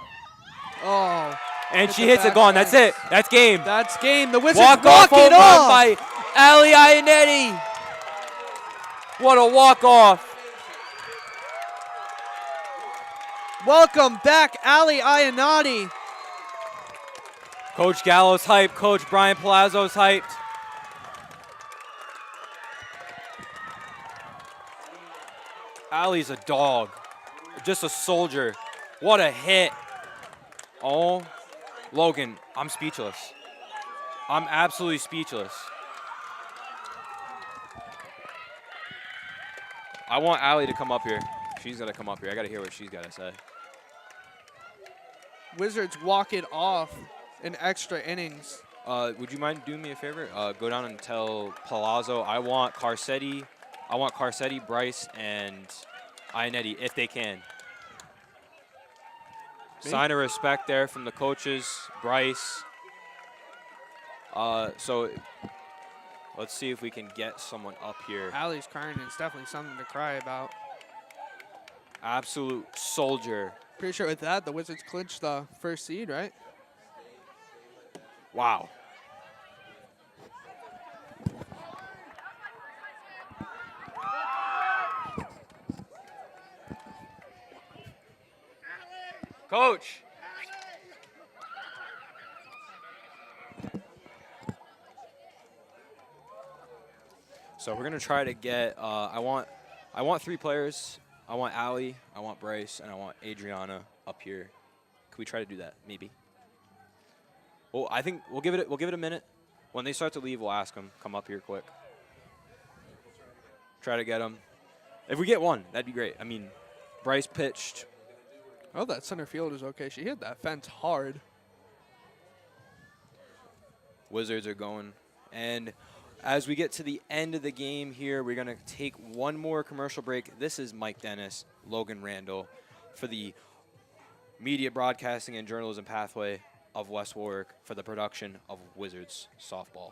Oh, And hit she the hits it back gone. That's fence. it. That's game. That's game. The Wizards Walk-off walk home it run off. by Ali Ionetti. What a walk-off. Welcome back, Ali Ionetti. Coach Gallo's hyped. Coach Brian Palazzo's hyped. Ali's a dog. Just a soldier. What a hit. Oh, Logan, I'm speechless. I'm absolutely speechless. I want Ali to come up here. She's got to come up here. I got to hear what she's got to say. Wizards walk it off in extra innings. Would you mind doing me a favor? Go down and tell Palazzo I want Carcetti, Bryce, and Ionetti if they can. Me? Sign of respect there from the coaches, Bryce. So let's see if we can get someone up here. Ali's crying. It's definitely something to cry about. Absolute soldier. Pretty sure with that, the Wizards clinched the first seed, right? Wow. Coach. So we're gonna try to get. I want 3 players. I want Ali, I want Bryce, and I want Adriana up here. Can we try to do that? Maybe. Well, I think we'll give it a minute. When they start to leave, we'll ask them. Come up here quick. Try to get them. If we get one, that'd be great. I mean, Bryce pitched. Oh, that center field is okay. She hit that fence hard. Wizards are going. And as we get to the end of the game here, we're going to take one more commercial break. This is Mike Dennis, Logan Randall for the media broadcasting and journalism pathway of West Warwick for the production of Wizards softball.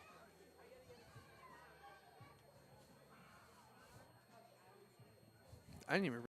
I didn't even.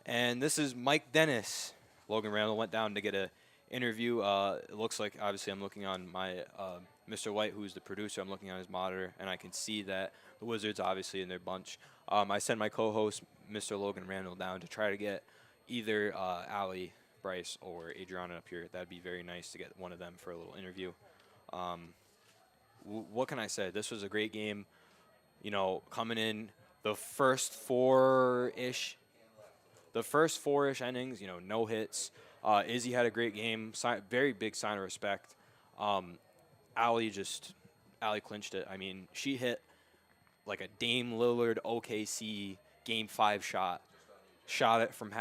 And this is Mike Dennis. Logan Randall went down to get an interview. It looks like, obviously, I'm looking on my Mr. White, who's the producer. I'm looking on his monitor, and I can see that the Wizards, obviously, in their bunch. I sent my co-host, Mr. Logan Randall, down to try to get either Allie, Bryce, or Adriana up here. That'd be very nice to get one of them for a little interview. What can I say? This was a great game. You know, coming in the first four-ish innings, you know, no hits. Izzy had a great game, very big sign of respect. Allie clinched it. I mean, she hit like a Dame Lillard OKC Game 5 shot. Shot it from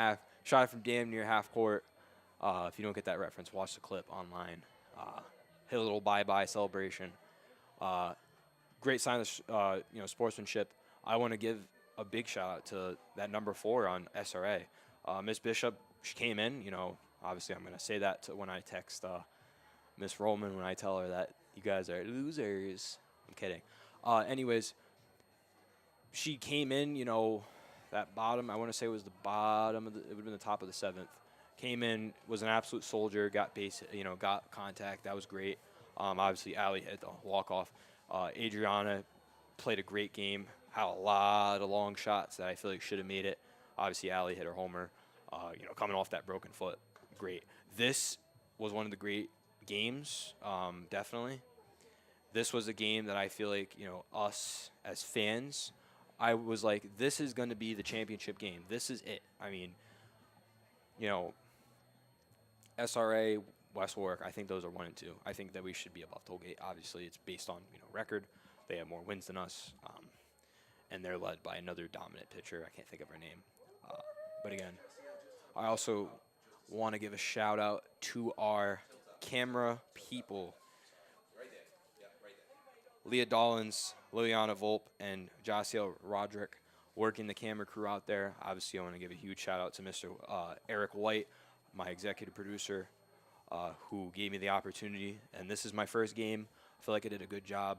damn near half court. If you don't get that reference, watch the clip online. Hit a little bye-bye celebration. Great sign of sportsmanship. I want to give a big shout out to that number 4 on SRA. Miss Bishop, she came in, you know, obviously I'm going to say that when I text Miss Roman when I tell her that you guys are losers. I'm kidding. Anyways, she came in, you know, that bottom, I want to say it was the bottom of it would have been the top of the 7th. Came in, was an absolute soldier, got contact. That was great. Obviously, Allie hit the walk-off. Adriana played a great game. Had a lot of long shots that I feel like should have made it. Obviously, Allie hit her homer. Coming off that broken foot, great. This was one of the great games, definitely. This was a game that I feel like, you know, us as fans, I was like, this is going to be the championship game. This is it. I mean, you know, SRA, West Warwick, I think those are 1 and 2. I think that we should be above Tollgate. Obviously, it's based on, you know, record. They have more wins than us, and they're led by another dominant pitcher. I can't think of her name. But again, I also want to give a shout out to our camera people. Leah Dollins, Liliana Volpe, and Josiel Roderick working the camera crew out there. Obviously, I want to give a huge shout out to Mr. Eric White, my executive producer, who gave me the opportunity. And this is my first game. I feel like I did a good job.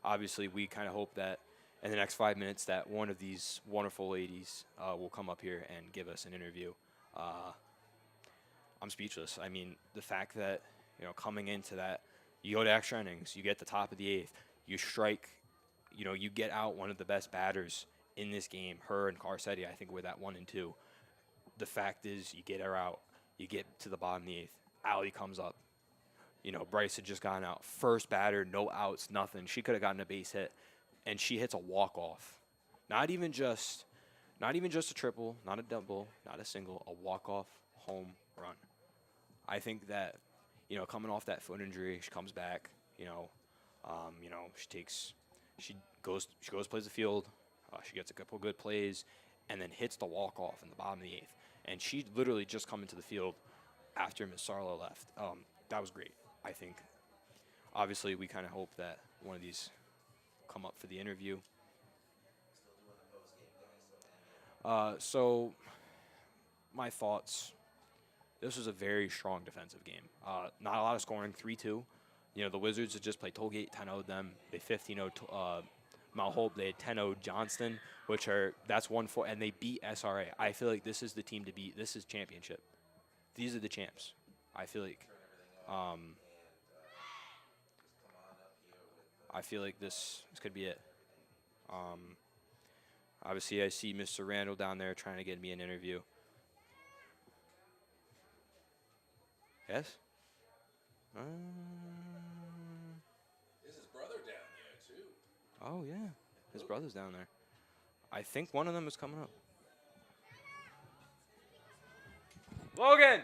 Obviously, we kind of hope that in the next 5 minutes that one of these wonderful ladies will come up here and give us an interview. I'm speechless. I mean, the fact that, you know, coming into that, you go to extra innings, you get the top of the 8th, you strike, you know, you get out one of the best batters in this game. Her and Carcetti, I think, were that 1 and 2. The fact is, you get her out, you get to the bottom of the 8th. Allie comes up. You know, Bryce had just gotten out. First batter, no outs, nothing. She could have gotten a base hit, and she hits a walk-off. Not even just a triple, not a double, not a single, a walk-off home run. I think that, you know, coming off that foot injury, she comes back. She goes plays the field. She gets a couple good plays, and then hits the walk-off in the bottom of the 8th. And she literally just come into the field after Miss Sarlo left. That was great. I think, obviously, we kind of hope that one of these come up for the interview. So, my thoughts. this was a very strong defensive game. Not a lot of scoring, 3-2. You know, the Wizards had just played Tollgate, 10-0'd them. They 15-0'd Mount Hope. They had 10-0'd Johnston, that's 1-4, and they beat SRA. I feel like this is the team to beat. This is championship. These are the champs. I feel like. I feel like this could be it. Obviously, I see Mr. Randall down there trying to get me an interview. Yes? Is his brother down there too? Oh, yeah. His brother's down there. I think one of them is coming up. Logan!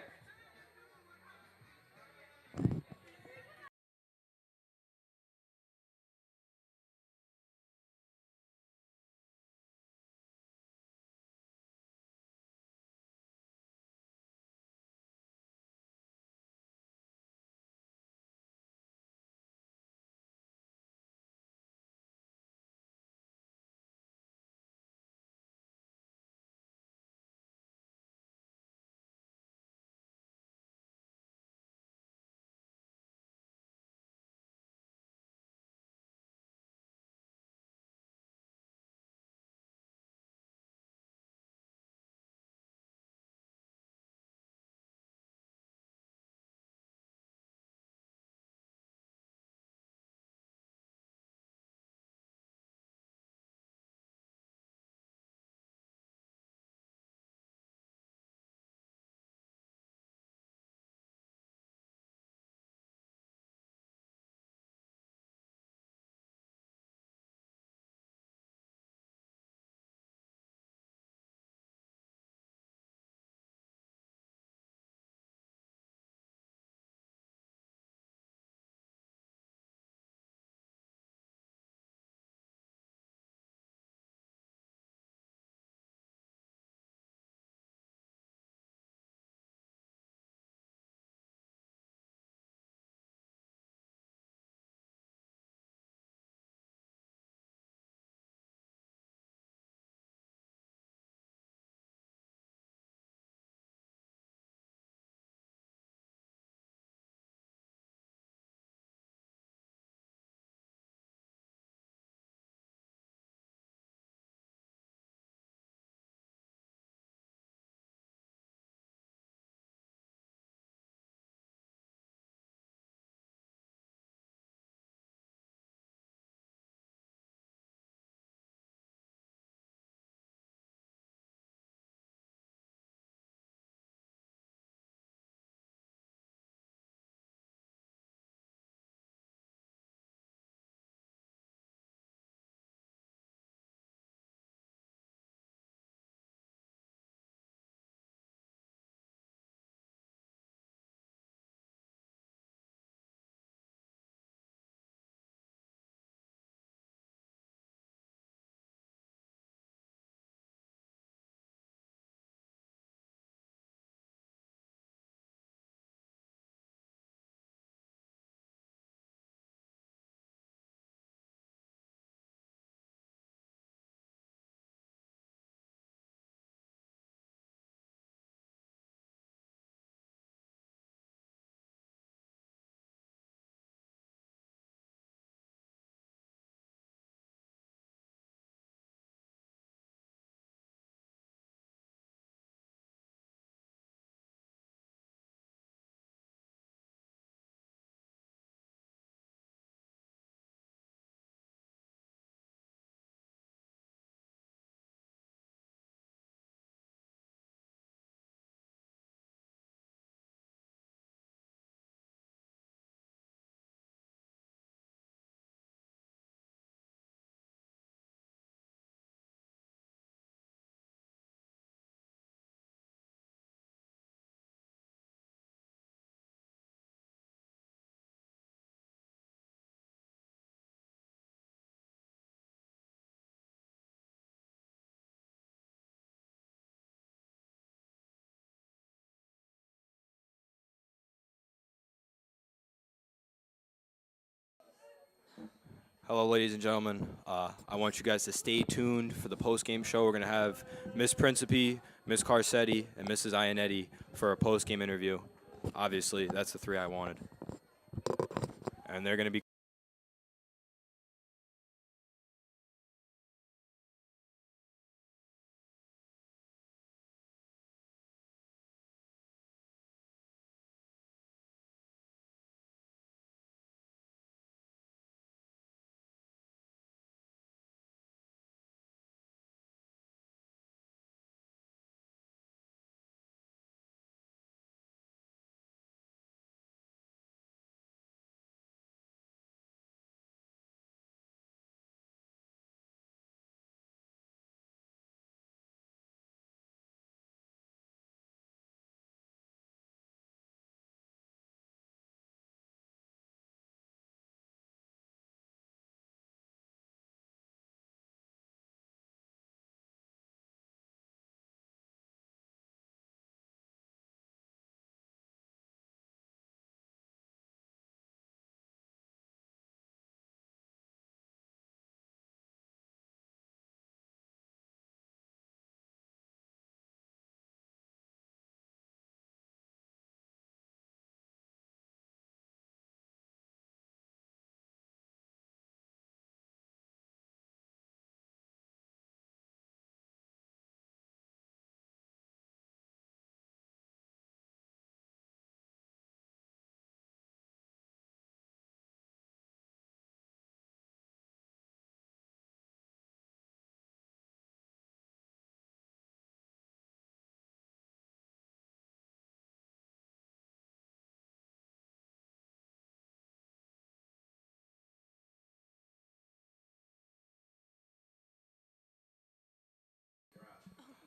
Hello, ladies and gentlemen. I want you guys to stay tuned for the post-game show. We're going to have Miss Principe, Miss Carcetti, and Mrs. Ianetti for a post-game interview. Obviously, that's the three I wanted. And they're going to be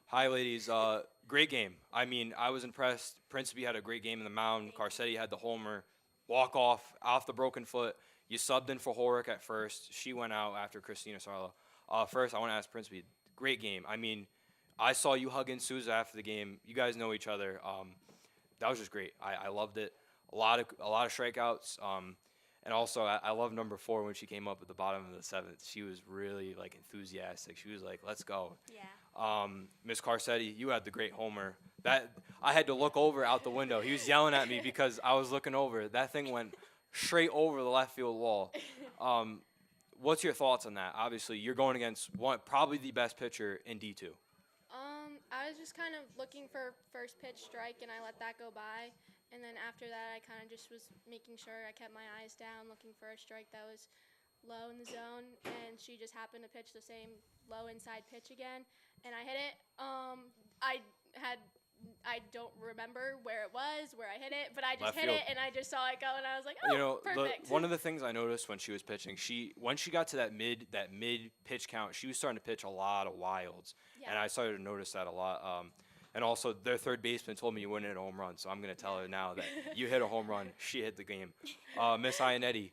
Hi, ladies. Great game. I mean, I was impressed. Principe had a great game in the mound. Carcetti had the homer, walk off the broken foot. You subbed in for Horick at first. She went out after Christina Sarlo. First, I want to ask Principe. Great game. I mean, I saw you hugging Souza after the game. You guys know each other. That was just great. I loved it. A lot of strikeouts. And also, I love number 4 when she came up at the bottom of the 7th. She was really like enthusiastic. She was like, "Let's go." Yeah. Miss Carcetti, you had the great homer. That I had to look over out the window. He was yelling at me because I was looking over. That thing went straight over the left field wall. What's your thoughts on that? Obviously, you're going against probably the best pitcher in D2. I was just kind of looking for first pitch strike, and I let that go by. And then after that, I kind of just was making sure I kept my eyes down, looking for a strike that was low in the zone. And she just happened to pitch the same low inside pitch again, and I hit it. I don't remember where it was, where I hit it, but I just Left hit field. it, and I just saw it go, and I was like, oh, perfect. One of the things I noticed when she was pitching, when she got to that mid pitch count, she was starting to pitch a lot of wilds, Yeah. and I started to notice that a lot. And also, their third baseman told me you wouldn't hit a home run, so I'm going to tell her now that you hit a home run. She hit the game. Miss Ianetti.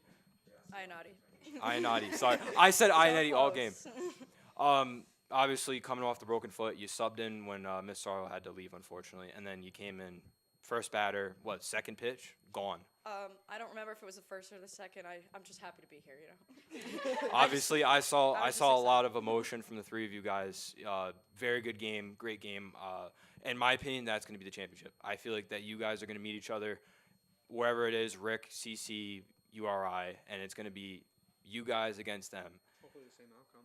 Ianetti, sorry. I said Ianetti all game. Obviously, coming off the broken foot, you subbed in when Miss Sorrow had to leave, unfortunately, and then you came in first batter, second pitch, gone. I don't remember if it was the first or the second. I'm just happy to be here, you know. Obviously, I saw just a lot of emotion from the three of you guys. Very good game, great game. In my opinion, that's going to be the championship. I feel like that you guys are going to meet each other wherever it is, Rick, CC, URI, and it's going to be you guys against them. Hopefully the same outcome.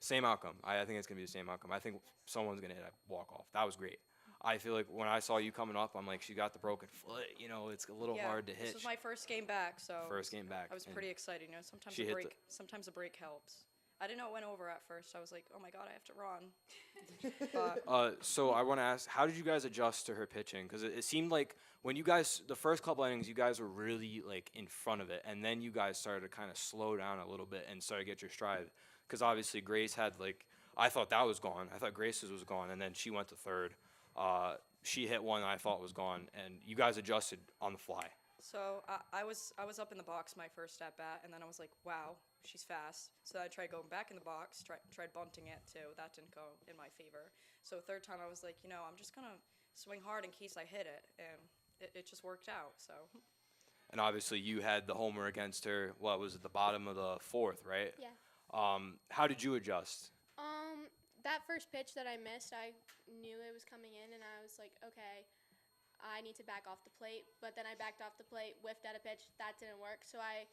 Same outcome. I think it's going to be the same outcome. I think someone's going to hit a walk-off. That was great. I feel like when I saw you coming up, I'm like, she got the broken foot. You know, it's a little hard to hit. This was my first game back, so First game back. I was and pretty excited. You know, she hit sometimes a break helps. I didn't know it went over at first. I was like, oh my god, I have to run. But So I want to ask, how did you guys adjust to her pitching? Because it seemed like when you guys, the first couple innings, you guys were really like in front of it, and then you guys started to kind of slow down a little bit and started to get your stride. Because obviously Grace had like, I thought that was gone. I thought Grace's was gone, and then she went to third. She hit one I thought was gone, and you guys adjusted on the fly. so I was up in the box my first at bat, and then I was like, wow, she's fast. So I tried going back in the box, tried bunting it too. That didn't go in my favor. So third time I was like, you know, I'm just gonna swing hard in case I hit it, and it just worked out. So. And obviously you had the homer against her. What was at the bottom of the fourth, right? Yeah. How did you adjust? that first pitch that I missed, I knew it was coming in, and I was like, okay, I need to back off the plate. But then I backed off the plate, whiffed at a pitch. That didn't work. So I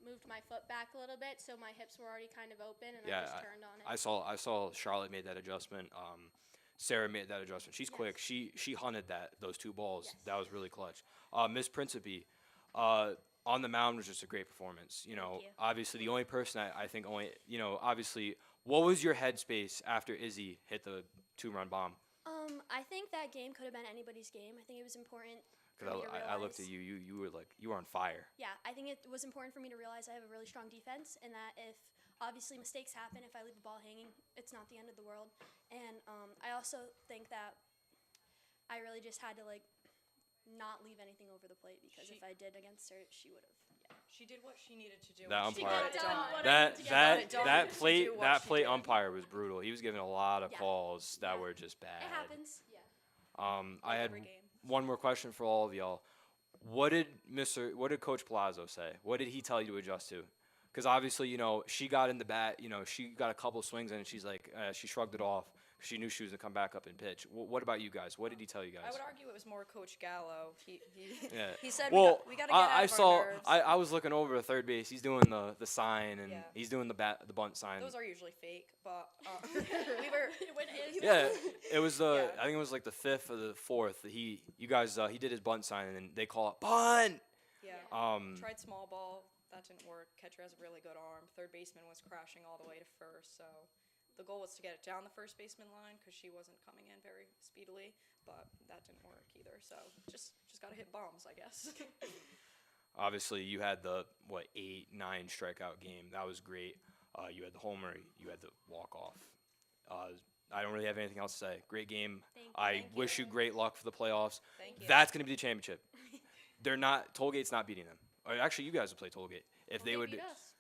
moved my foot back a little bit, so my hips were already kind of open, and I just turned on it. I saw Charlotte made that adjustment. Sarah made that adjustment. She's quick. She hunted those two balls. Yes. That was really clutch. Miss Principe, on the mound was just a great performance. You know, you. obviously the only person I think obviously, what was your headspace after Izzy hit the 2-run bomb? I think that game could have been anybody's game. I think it was important for Because me to realize. I looked at you. You were on fire. Yeah, I think it was important for me to realize I have a really strong defense, and that if obviously mistakes happen, if I leave the ball hanging, it's not the end of the world. And I also think that I really just had to not leave anything over the plate, because if I did against her, she would have. Yeah. She did what she needed to do. That and she umpire- got it done. That plate umpire was brutal. He was giving a lot of Yeah. calls that Yeah. were just bad. It happens. Yeah. I had Every game. one more question for all of y'all. What did Coach Palazzo say? What did he tell you to adjust to? Because obviously, she got in the bat. She got a couple swings in, and she's like, she shrugged it off. She knew she was gonna come back up and pitch. What about you guys? What did he tell you guys? I would argue it was more Coach Gallo. He Yeah. he said Well, we got to get out I of saw. our nerves. I was looking over at third base. He's doing the sign, and Yeah. he's doing the bunt sign. Those are usually fake, but we were. Yeah, it was Yeah. I think it was like the 5th or the 4th. He did his bunt sign, and then they call it bunt. Yeah. Tried small ball. That didn't work. Catcher has a really good arm. Third baseman was crashing all the way to first, so the goal was to get it down the first baseman line because she wasn't coming in very speedily, but that didn't work either. So just got to hit bombs, I guess. Obviously, you had the 8-9 strikeout game. That was great. You had the homer. You had the walk off. I don't really have anything else to say. Great game. Thank you. Wish you great luck for the playoffs. Thank you. That's gonna be the championship. Tollgate's not beating them. Or actually, you guys will play Tollgate if they would. Beat us.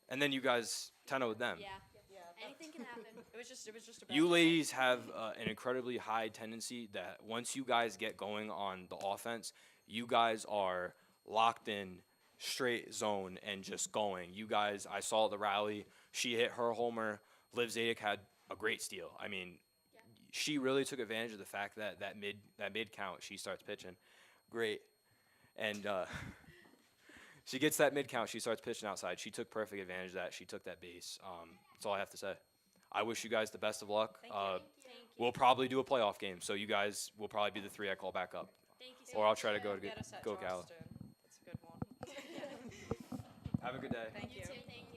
And then you guys 10-0 with them. Yeah. Yeah. Anything can happen. It was just a bad You game. ladies have an incredibly high tendency that once you guys get going on the offense, you guys are locked in, straight zone, and just going. You guys, I saw the rally. She hit her homer. Liv Zadick had a great steal. I mean, she really took advantage of the fact that that mid count she starts pitching. Great. And she gets that mid count. She starts pitching outside. She took perfect advantage of that. She took that base. That's all I have to say. I wish you guys the best of luck. Thank you. We'll probably do a playoff game, so you guys will probably be the 3 I call back up. Thank you so Or I'll much. try to go Get us at Cal. Charleston. That's a good one. Have a good day. Thank you. You too. Thank you.